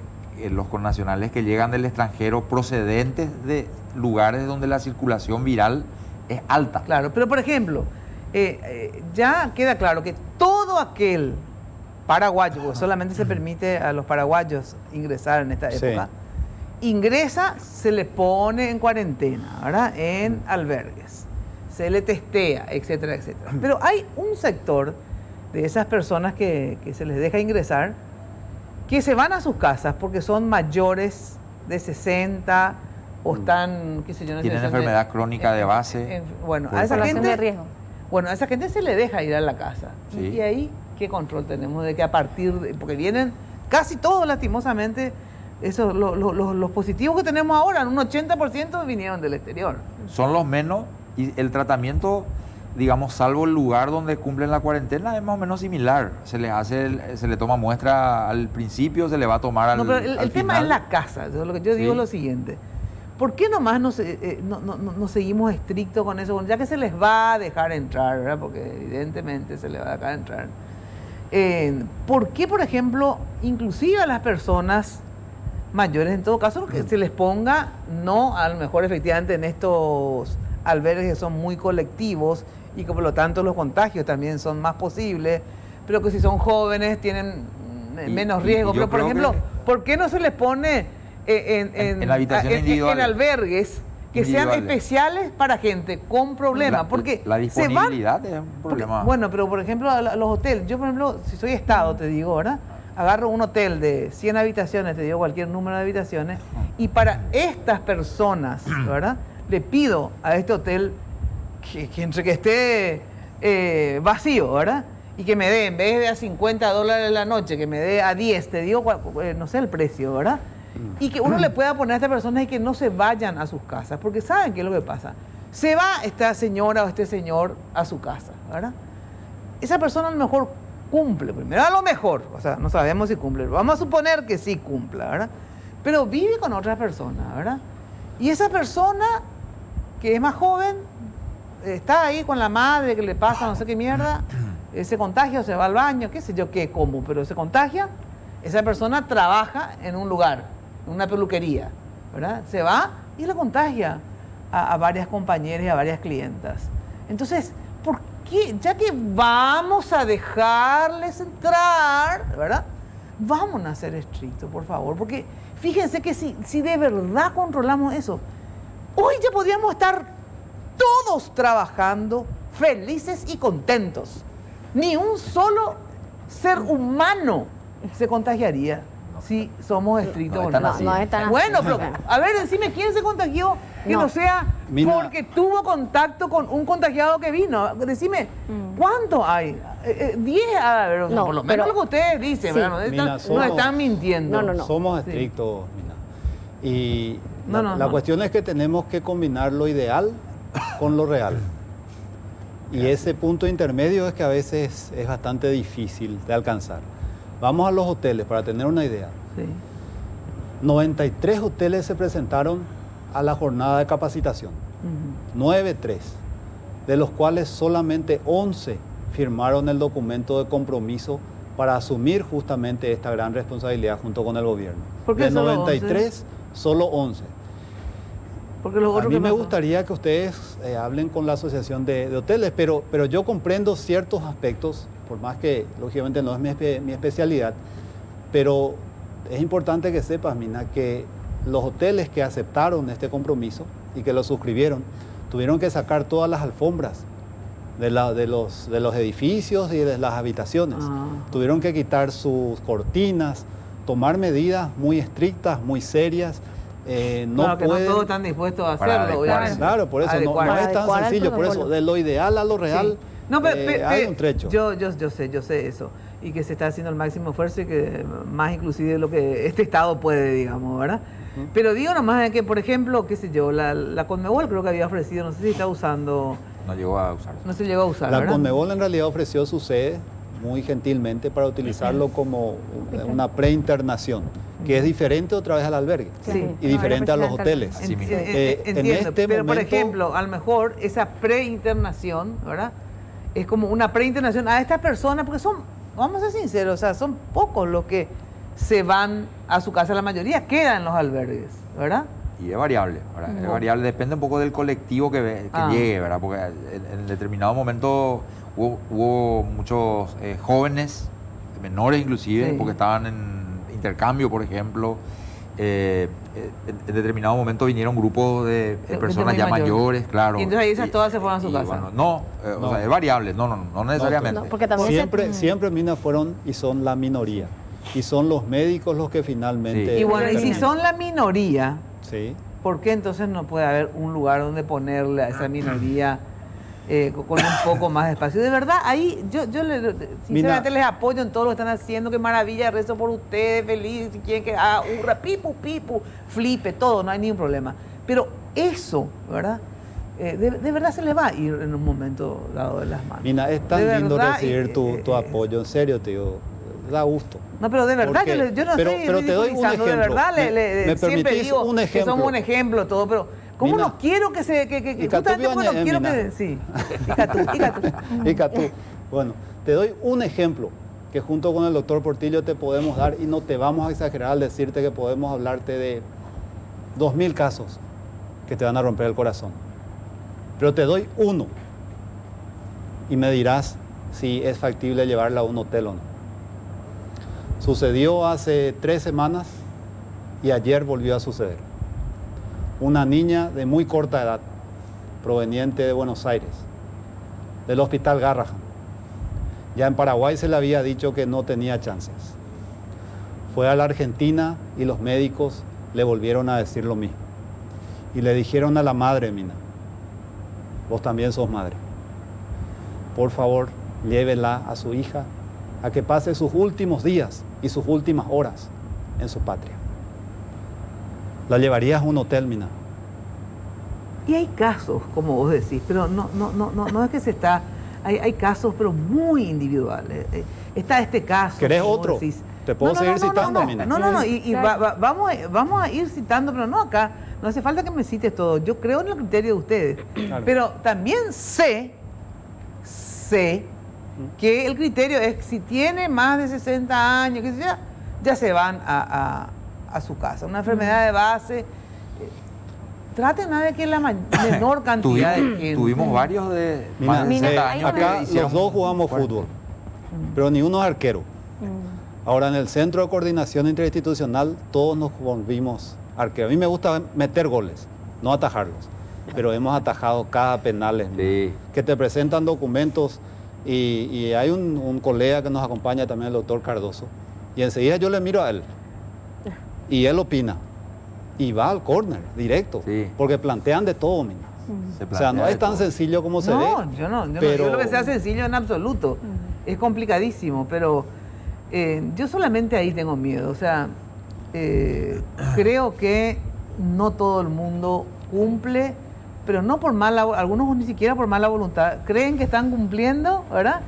los connacionales que llegan del extranjero procedentes de lugares donde la circulación viral es alta. Claro, pero por ejemplo, ya queda claro que todo aquel paraguayo, porque solamente se permite a los paraguayos ingresar en esta Sí. época, ingresa, se le pone en cuarentena, ¿verdad? En albergues, se le testea, etcétera, etcétera. Pero hay un sector de esas personas que se les deja ingresar que se van a sus casas porque son mayores de 60 o están, qué sé yo, en Tienen situación enfermedad crónica de base. Bueno, Por a esa Población de gente... riesgo. Bueno, a esa gente se le deja ir a la casa. Sí. Y ahí, ¿qué control tenemos de que a partir de... Porque vienen casi todos, lastimosamente, esos, los positivos que tenemos ahora, un 80% vinieron del exterior. Son los menos y el tratamiento, digamos, salvo el lugar donde cumplen la cuarentena, es más o menos similar. Se le toma muestra al principio, se le va a tomar al No, pero el tema final. es la casa. Lo que yo digo es lo siguiente. ¿Por qué nomás no seguimos estrictos con eso? Ya que se les va a dejar entrar, ¿verdad? Porque evidentemente se les va a dejar entrar. ¿Por qué, por ejemplo, inclusive a las personas mayores, en todo caso, que se les ponga, no a lo mejor efectivamente en estos albergues que son muy colectivos y que por lo tanto los contagios también son más posibles, pero que si son jóvenes tienen menos riesgo? y yo Pero, por creo ejemplo, que- ¿por qué no se les pone En habitaciones individuales. en albergues que sean Individuales. especiales para gente con problemas? Porque la se van... disponibilidad es un Porque, problema. bueno, pero por ejemplo, los hoteles, yo por ejemplo, si soy Estado, te digo, ¿verdad? Agarro un hotel de 100 habitaciones, te digo cualquier número de habitaciones, y para estas personas, ¿verdad? Le pido a este hotel que entre que esté vacío, ¿verdad? Y que me dé, en vez de a $50 la noche, que me dé a 10, te digo, no sé el precio, ¿verdad? Y que uno le pueda poner a estas personas y que no se vayan a sus casas, porque ¿saben qué es lo que pasa? Se va esta señora o este señor a su casa, ¿verdad? Esa persona a lo mejor cumple, primero a lo mejor, o sea, no sabemos si cumple, vamos a suponer que sí cumpla, ¿verdad? Pero vive con otras personas, ¿verdad? Y esa persona que es más joven, está ahí con la madre que le pasa no sé qué mierda, se contagia, se va al baño, qué sé yo qué, cómo, pero se contagia, esa persona trabaja en un lugar, en una peluquería, ¿verdad? Se va y le contagia a varias compañeras y a varias clientas. Entonces, ¿por qué? Ya que vamos a dejarles entrar, ¿verdad? Vamos a ser estrictos, por favor, porque fíjense que si de verdad controlamos eso, hoy ya podríamos estar todos trabajando felices y contentos. Ni un solo ser humano se contagiaría si somos estrictos. No con están eso. así. No es tan Bueno, así. pero a ver, decime quién se contagió que no, No. sea Mina. porque tuvo contacto con un contagiado que vino. Decime, ¿cuántos hay? 10 a ver, No, por lo menos pero- lo que ustedes dicen, Sí. ¿verdad? No Mina, están, somos- no están mintiendo. No. Somos Sí. estrictos, Mina. Y No, la cuestión es que tenemos que combinar lo ideal con lo real. Y ese punto intermedio es que a veces es bastante difícil de alcanzar. Vamos a los hoteles para tener una idea. Sí. 93 hoteles se presentaron a la jornada de capacitación. Ujú. 93, de los cuales solamente 11 firmaron el documento de compromiso para asumir justamente esta gran responsabilidad junto con el gobierno. ¿Por qué De solo 93, solo 11. Porque los A otros mí ¿qué me pasó? gustaría que ustedes hablen con la Asociación de Hoteles, pero yo comprendo ciertos aspectos, por más que lógicamente no es mi especialidad, pero es importante que sepas, Mina, que los hoteles que aceptaron este compromiso y que lo suscribieron, tuvieron que sacar todas las alfombras de los edificios y de las habitaciones. Ah. Tuvieron que quitar sus cortinas, tomar medidas muy estrictas, muy serias, no Claro, que pueden... no todos están dispuestos a Para hacerlo. adecuarse. obviamente. Claro, por eso no Adecuarse. es tan Adecuar al sencillo. Por eso, protocolo. de lo ideal a lo real, Sí. No, hay un trecho. Yo sé eso. Y que se está haciendo el máximo esfuerzo y que más inclusive de lo que este Estado puede, digamos, ¿verdad? Pero digo nomás que, por ejemplo, qué sé yo, la Conmebol creo que había ofrecido, no sé si está usando, No llegó a usar. no se llegó a usar, La ¿verdad? Conmebol en realidad ofreció su sede muy gentilmente para utilizarlo como una preinternación, que es diferente otra vez al albergue Sí. y diferente a los hoteles. Así mismo. Entiendo, en este pero por momento- ejemplo, a lo mejor esa preinternación, ¿verdad? Es como una preinternación a estas personas, porque son, vamos a ser sinceros, o sea, son pocos los que se van a su casa, la mayoría quedan en los albergues, ¿verdad? Y es variable, ¿verdad? Es variable, depende un poco del colectivo que llegue, ¿verdad? Porque en determinado momento hubo muchos jóvenes, menores inclusive, Sí. porque estaban en intercambio, por ejemplo. En determinado momento vinieron grupos de personas muy ya mayor. mayores, claro. Y entonces ahí esas todas se fueron a su casa. Bueno, no, o No. sea, es variable, no necesariamente. No, porque también Siempre Mina fueron y son la minoría. Y son los médicos los que finalmente... Sí. Y bueno, y si determinan. son la minoría, Sí. ¿por qué entonces no puede haber un lugar donde ponerle a esa minoría con un poco más de espacio? De verdad, ahí yo sinceramente les apoyo en todo lo que están haciendo. Qué maravilla, rezo por ustedes, feliz, si quieren que haga hurra, pipu, flipe, todo, no hay ningún problema. Pero eso, ¿verdad? De verdad se les va a ir en un momento dado de las manos. Mina, es tan De lindo verdad, recibir tu apoyo, en serio, te digo, da gusto. No, pero de verdad, Porque- yo no pero estoy te doy un ridiculizando, de ejemplo. verdad, ¿Me siempre permitís digo un que ejemplo? somos un ejemplo todo, pero ¿cómo Mina, no quiero que se, que y Catú justamente porque no Viañe, quiero Mina. que, sí, y Catú. Bueno, te doy un ejemplo que junto con el doctor Portillo te podemos dar y no te vamos a exagerar al decirte que podemos hablarte de 2000 casos que te van a romper el corazón. Pero te doy uno y me dirás si es factible llevarla a un hotel o no. Sucedió hace 3 semanas y ayer volvió a suceder. Una niña de muy corta edad, proveniente de Buenos Aires, del Hospital Garrahan. Ya en Paraguay se le había dicho que no tenía chances. Fue a la Argentina y los médicos le volvieron a decir lo mismo. Y le dijeron a la madre, Mina, vos también sos madre. Por favor, llévela a su hija a que pase sus últimos días y sus últimas horas en su patria. La llevarías a un hotel, Mina. Y hay casos, como vos decís, pero no es que se está, hay casos, pero muy individuales. Está este caso. ¿Querés como vos otro? decís. Te puedo seguir citando, Mina. Y Claro. vamos a ir citando, pero no acá. No hace falta que me cites todo. Yo creo en el criterio de ustedes. Claro. Pero también sé que el criterio es si tiene más de 60 años, que sea, ya se van a su casa. Una enfermedad de base. Traten de que la menor cantidad de gente. Tuvimos varios de Mina, más de 60 años acá que hicieron los dos jugamos fuerte. fútbol, pero ni uno es arquero. Ahora en el Centro de Coordinación Interinstitucional todos nos volvimos arqueros. A mí me gusta meter goles, no atajarlos, pero hemos atajado cada penales, Sí. que te presentan documentos y hay un colega que nos acompaña también, el doctor Cardoso, y enseguida yo le miro a él y él opina y va al córner directo, Sí. porque plantean de todo, Mina. Se O sea, no plantea es de tan todo. sencillo como se ve. Yo no pero- creo que sea sencillo en absoluto. Es complicadísimo, pero yo solamente ahí tengo miedo. O sea, creo que no todo el mundo cumple, pero no por mala, algunos ni siquiera por mala voluntad. Creen que están cumpliendo, ¿verdad?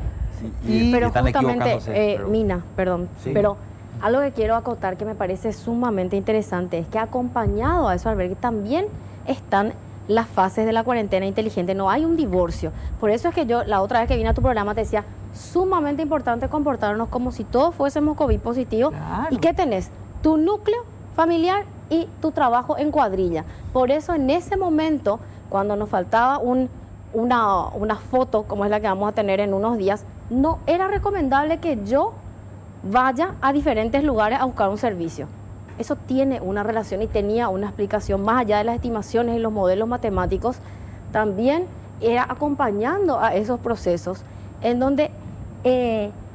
Sí, Pero están justamente, equivocándose, pero- Mina, perdón, Sí. pero algo que quiero acotar que me parece sumamente interesante es que acompañado a eso, albergue, también están las fases de la cuarentena inteligente. No hay un divorcio. Por eso es que yo, la otra vez que vine a tu programa, te decía, sumamente importante comportarnos como si todos fuésemos COVID positivo. Claro. ¿Y qué tenés? Tu núcleo familiar y tu trabajo en cuadrilla. Por eso en ese momento, cuando nos faltaba una foto, como es la que vamos a tener en unos días, no era recomendable que yo vaya a diferentes lugares a buscar un servicio. Eso tiene una relación y tenía una explicación más allá de las estimaciones y los modelos matemáticos. También era acompañando a esos procesos en donde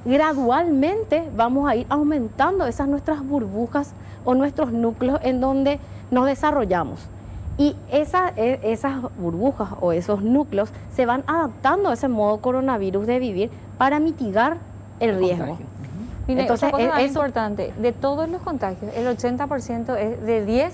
gradualmente vamos a ir aumentando esas nuestras burbujas o nuestros núcleos en donde nos desarrollamos. Y esas burbujas o esos núcleos se van adaptando a ese modo coronavirus de vivir para mitigar el riesgo. Mire, Entonces, otra cosa eso- importante, de todos los contagios, el 80% es de 10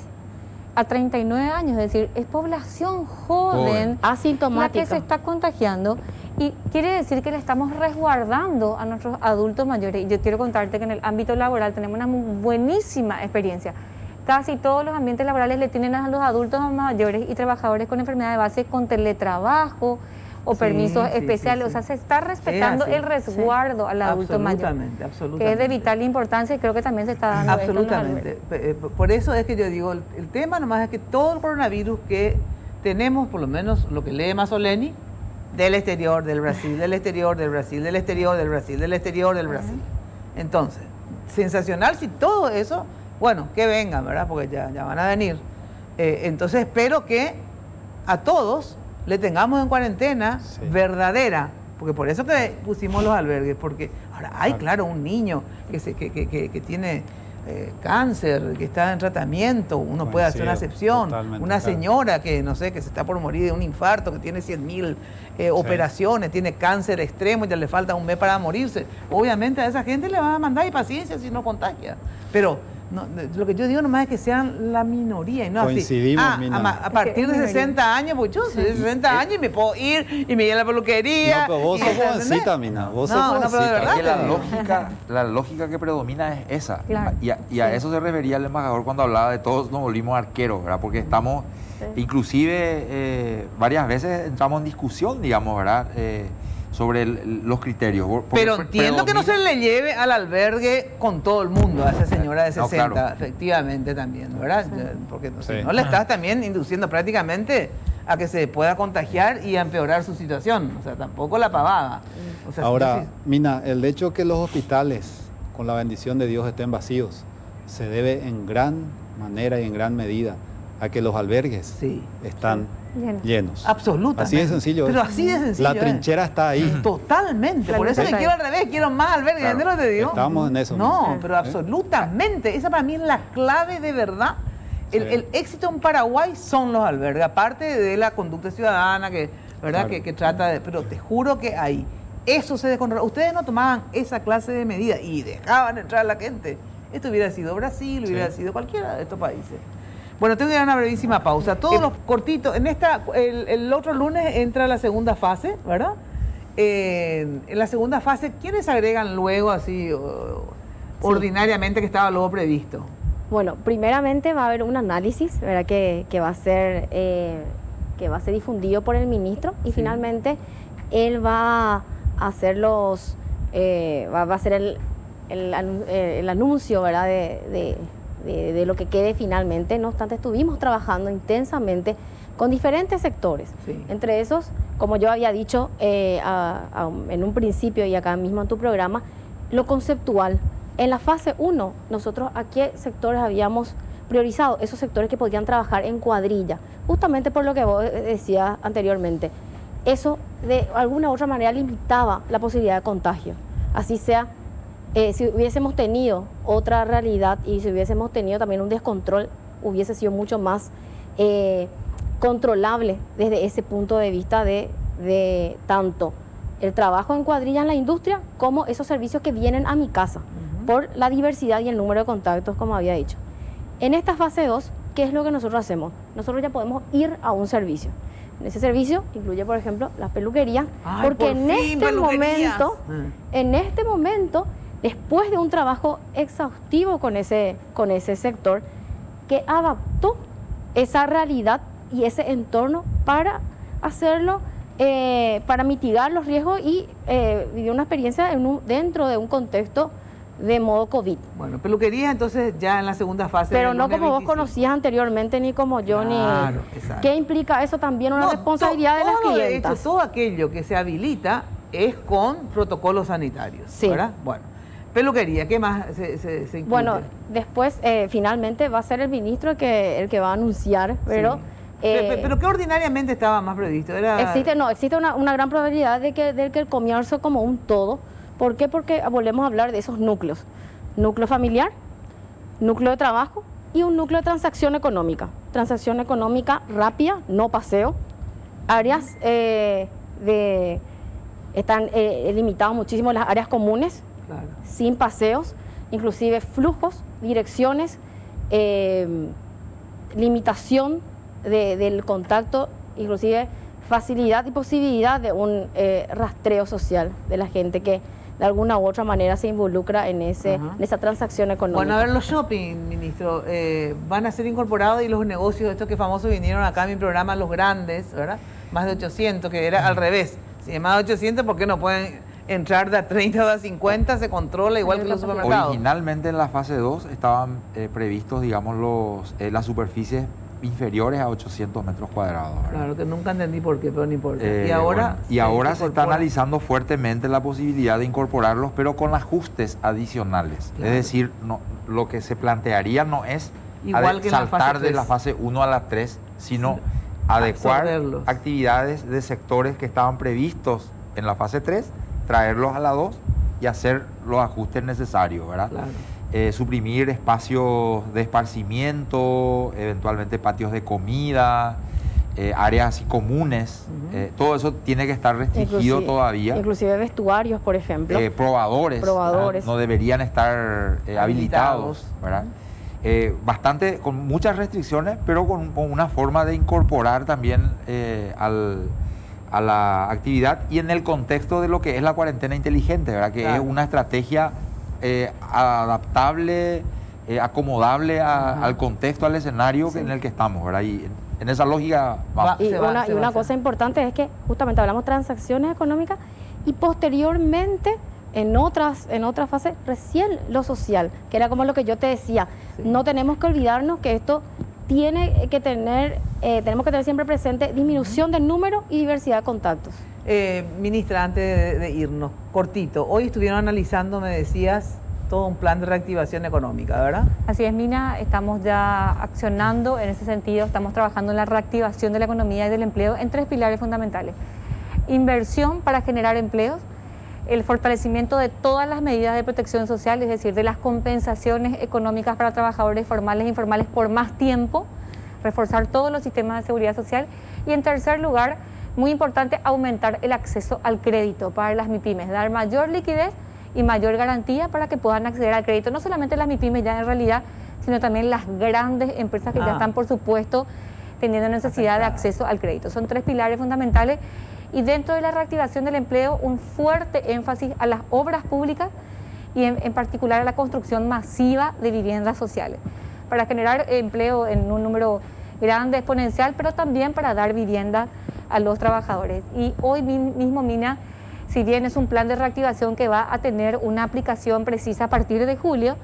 a 39 años, es decir, es población joven la asintomática. que se está contagiando, y quiere decir que le estamos resguardando a nuestros adultos mayores. Y yo quiero contarte que en el ámbito laboral tenemos una buenísima experiencia. Casi todos los ambientes laborales le tienen a los adultos mayores y trabajadores con enfermedad de base con teletrabajo o Sí, permisos sí, especiales. sí, O sea, sí. se está respetando así. el resguardo al adulto mayor, Absolutamente. que es de vital importancia, y creo que también se está dando esto en los Absolutamente. Por eso es que yo digo, el tema nomás es que todo el coronavirus que tenemos, por lo menos lo que lee Mazzoleni, del exterior del Brasil, del exterior del Brasil, del exterior del Brasil, del exterior del Brasil. Entonces, sensacional si todo eso, bueno, que vengan, ¿verdad? Porque ya van a venir. Entonces espero que a todos le tengamos en cuarentena verdadera, porque por eso que pusimos los albergues, porque ahora hay, claro, un niño que tiene cáncer, que está en tratamiento, uno puede hacer una excepción, una señora que, no sé, que se está por morir de un infarto, que tiene 100.000 operaciones, tiene cáncer extremo y ya le falta un mes para morirse, obviamente a esa gente le van a mandar y paciencia si no contagia, pero no, lo que yo digo nomás es que sean la minoría y no Coincidimos, así. Mina. A partir de 60 años, pues yo soy de 60 años y me puedo ir y me llevo a la peluquería. No, pero vos sos ¿entendés? jovencita, Mina. Vos sos No, pero de jovencita. verdad. Es que la lógica que predomina es esa. Claro. Y a eso se refería el embajador cuando hablaba de todos nos volvimos arqueros, ¿verdad? Porque estamos, inclusive varias veces entramos en discusión, digamos, ¿verdad? Sobre los criterios. Pero entiendo que no se le lleve al albergue con todo el mundo a esa señora de 60, No, claro. efectivamente también, ¿verdad? Porque Sí. si no le estás también induciendo prácticamente a que se pueda contagiar y a empeorar su situación. O sea, tampoco la pavada. O sea, Ahora, sí, Mina, el hecho que los hospitales, con la bendición de Dios, estén vacíos, se debe en gran manera y en gran medida a que los albergues sí. están llenos. Absolutamente. Así de sencillo. Pero es. así de sencillo. La trinchera está ahí. Totalmente. La Por eso lucha que está quiero ahí. al revés, quiero más albergues. Claro. ¿Entendés lo que te digo? Estamos en eso. No, Mina. pero absolutamente. Esa para mí es la clave de verdad. El éxito en Paraguay son los albergues, aparte de la conducta ciudadana que, ¿verdad? Claro. Que trata de... Pero te juro que ahí, eso se descontrola. Ustedes no tomaban esa clase de medidas y dejaban entrar a la gente. Esto hubiera sido Brasil, hubiera sido cualquiera de estos países. Bueno, tengo que dar una brevísima pausa. Todos los cortitos. El otro lunes entra la segunda fase, ¿verdad? En la segunda fase, ¿quiénes agregan luego así ordinariamente que estaba luego previsto? Bueno, primeramente va a haber un análisis, ¿verdad? Que va a ser difundido por el ministro y finalmente él va a hacer va a hacer el anuncio, ¿verdad? De lo que quede finalmente. No obstante, estuvimos trabajando intensamente con diferentes sectores. Sí. Entre esos, como yo había dicho en un principio y acá mismo en tu programa, lo conceptual. En la fase 1, nosotros a qué sectores habíamos priorizado, esos sectores que podían trabajar en cuadrilla, justamente por lo que vos decías anteriormente. Eso de alguna u otra manera limitaba la posibilidad de contagio. Así sea, si hubiésemos tenido otra realidad y si hubiésemos tenido también un descontrol, hubiese sido mucho más controlable desde ese punto de vista de tanto el trabajo en cuadrilla en la industria como esos servicios que vienen a mi casa, por la diversidad y el número de contactos, como había dicho. En esta fase 2, ¿qué es lo que nosotros hacemos? Nosotros ya podemos ir a un servicio. En ese servicio incluye, por ejemplo, las peluquerías, Ay, porque por en fin, este momento, después de un trabajo exhaustivo con ese sector, que adaptó esa realidad y ese entorno para hacerlo, para mitigar los riesgos y vivir una experiencia dentro de un contexto de modo COVID. Bueno, peluquerías entonces ya en la segunda fase. Pero del no lunes como vos 25. conocías anteriormente, ni como yo, Claro, ni... exacto. ¿Qué implica eso también? Una No, responsabilidad de las todo, de clientas. hecho, todo aquello que se habilita es con protocolos sanitarios, Sí. ¿verdad? Bueno, peluquería, ¿qué más se incluye? Bueno, después finalmente va a ser el ministro el que va a anunciar, pero... Sí. Pero que ordinariamente estaba más previsto. Era... Existe una gran probabilidad de que el comercio como un todo ¿Por qué? Porque volvemos a hablar de esos núcleos. Núcleo familiar, núcleo de trabajo y un núcleo de transacción económica. Transacción económica rápida, no paseo. Áreas están limitadas muchísimo las áreas comunes, claro, sin paseos, inclusive flujos, direcciones, limitación del contacto, inclusive facilidad y posibilidad de un rastreo social de la gente que de alguna u otra manera se involucra en esa transacción económica. Bueno, a ver, los shopping, ministro, van a ser incorporados y los negocios, estos que famosos vinieron acá a mi programa, los grandes, ¿verdad? Más de 800, que era al revés. Si es más de 800, ¿por qué no pueden entrar de a 30 o a 50? Se controla igual que los supermercados. Originalmente en la fase 2 estaban previstos, digamos, las superficies inferiores a 800 metros cuadrados, ¿verdad? Claro, que nunca entendí por qué, pero no importa. Y ahora, se está analizando fuertemente la posibilidad de incorporarlos, pero con ajustes adicionales. Claro. Es decir, lo que se plantearía no es igual que saltar de la fase 1 a la 3, sino adecuar actividades de sectores que estaban previstos en la fase 3, traerlos a la 2 y hacer los ajustes necesarios, ¿verdad? Claro. Suprimir espacios de esparcimiento, eventualmente patios de comida, áreas así comunes. Todo eso tiene que estar restringido todavía. Inclusive vestuarios, por ejemplo. Probadores. No deberían estar habilitados, ¿verdad? Bastante, con muchas restricciones, pero con una forma de incorporar también a la actividad y en el contexto de lo que es la cuarentena inteligente, ¿verdad? Que es una estrategia adaptable, acomodable al contexto, al escenario en el que estamos, ¿verdad? Y en esa lógica vamos. Y una cosa importante es que justamente hablamos de transacciones económicas y posteriormente en otras fases recién lo social, que era como lo que yo te decía. Sí. No tenemos que olvidarnos que esto tenemos que tener siempre presente disminución del número y diversidad de contactos. Ministra, antes de irnos, cortito, hoy estuvieron analizando, me decías, todo un plan de reactivación económica, ¿verdad? Así es, Mina, estamos ya accionando en ese sentido, estamos trabajando en la reactivación de la economía y del empleo en 3 pilares fundamentales. Inversión para generar empleos, el fortalecimiento de todas las medidas de protección social, es decir, de las compensaciones económicas para trabajadores formales e informales por más tiempo, reforzar todos los sistemas de seguridad social y, en tercer lugar, muy importante, aumentar el acceso al crédito para las MIPYMES, dar mayor liquidez y mayor garantía para que puedan acceder al crédito, no solamente las MIPYMES ya en realidad, sino también las grandes empresas que ya están, por supuesto, teniendo necesidad de acceso al crédito. Son 3 pilares fundamentales y dentro de la reactivación del empleo, un fuerte énfasis a las obras públicas y en particular a la construcción masiva de viviendas sociales, para generar empleo en un número grande, exponencial, pero también para dar vivienda a los trabajadores. Y hoy mismo, Mina, si bien es un plan de reactivación que va a tener una aplicación precisa a partir de julio,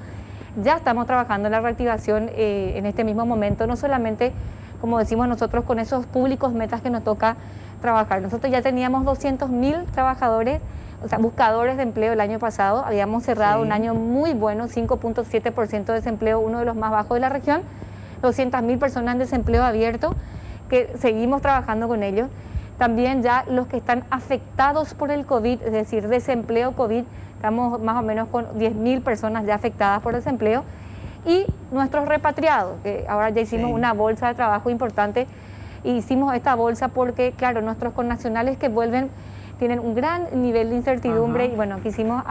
ya estamos trabajando en la reactivación en este mismo momento, no solamente, como decimos nosotros, con esos públicos metas que nos toca trabajar. Nosotros ya teníamos 200.000 trabajadores, o sea, buscadores de empleo el año pasado, habíamos cerrado un año muy bueno, 5.7% de desempleo, uno de los más bajos de la región, 200.000 personas en desempleo abierto, que seguimos trabajando con ellos. También ya los que están afectados por el COVID, es decir, desempleo COVID, estamos más o menos con 10.000 personas ya afectadas por desempleo. Y nuestros repatriados, que ahora ya hicimos una bolsa de trabajo importante, y hicimos esta bolsa porque, claro, nuestros connacionales que vuelven tienen un gran nivel de incertidumbre y bueno, quisimos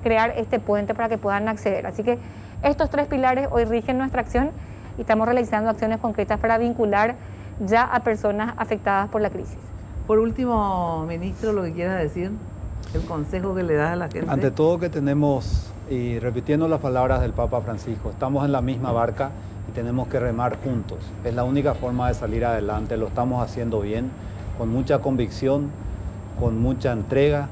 crear este puente para que puedan acceder. Así que estos 3 pilares hoy rigen nuestra acción y estamos realizando acciones concretas para vincular ya a personas afectadas por la crisis. Por último, ministro, lo que quiera decir, el consejo que le das a la gente. Ante todo que tenemos, y repitiendo las palabras del Papa Francisco, estamos en la misma barca y tenemos que remar juntos. Es la única forma de salir adelante, lo estamos haciendo bien, con mucha convicción, con mucha entrega,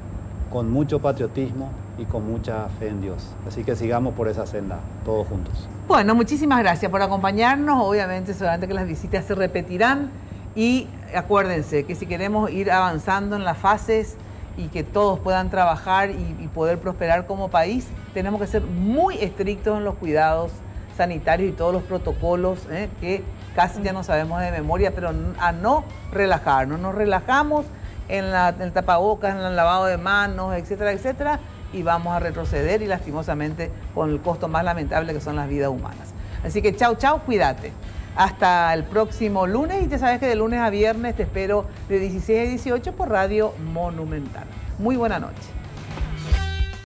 con mucho patriotismo y con mucha fe en Dios. Así que sigamos por esa senda, todos juntos. Bueno, muchísimas gracias por acompañarnos. Obviamente, seguramente que las visitas se repetirán. Y acuérdense que si queremos ir avanzando en las fases y que todos puedan trabajar y poder prosperar como país, tenemos que ser muy estrictos en los cuidados sanitarios y todos los protocolos que casi ya no sabemos de memoria, pero a no relajarnos. Nos relajamos en el tapabocas, en el lavado de manos, etcétera, etcétera, y vamos a retroceder y lastimosamente con el costo más lamentable que son las vidas humanas. Así que chau, chau, cuídate. Hasta el próximo lunes y ya sabes que de lunes a viernes te espero de 16 a 18 por Radio Monumental. Muy buena noche.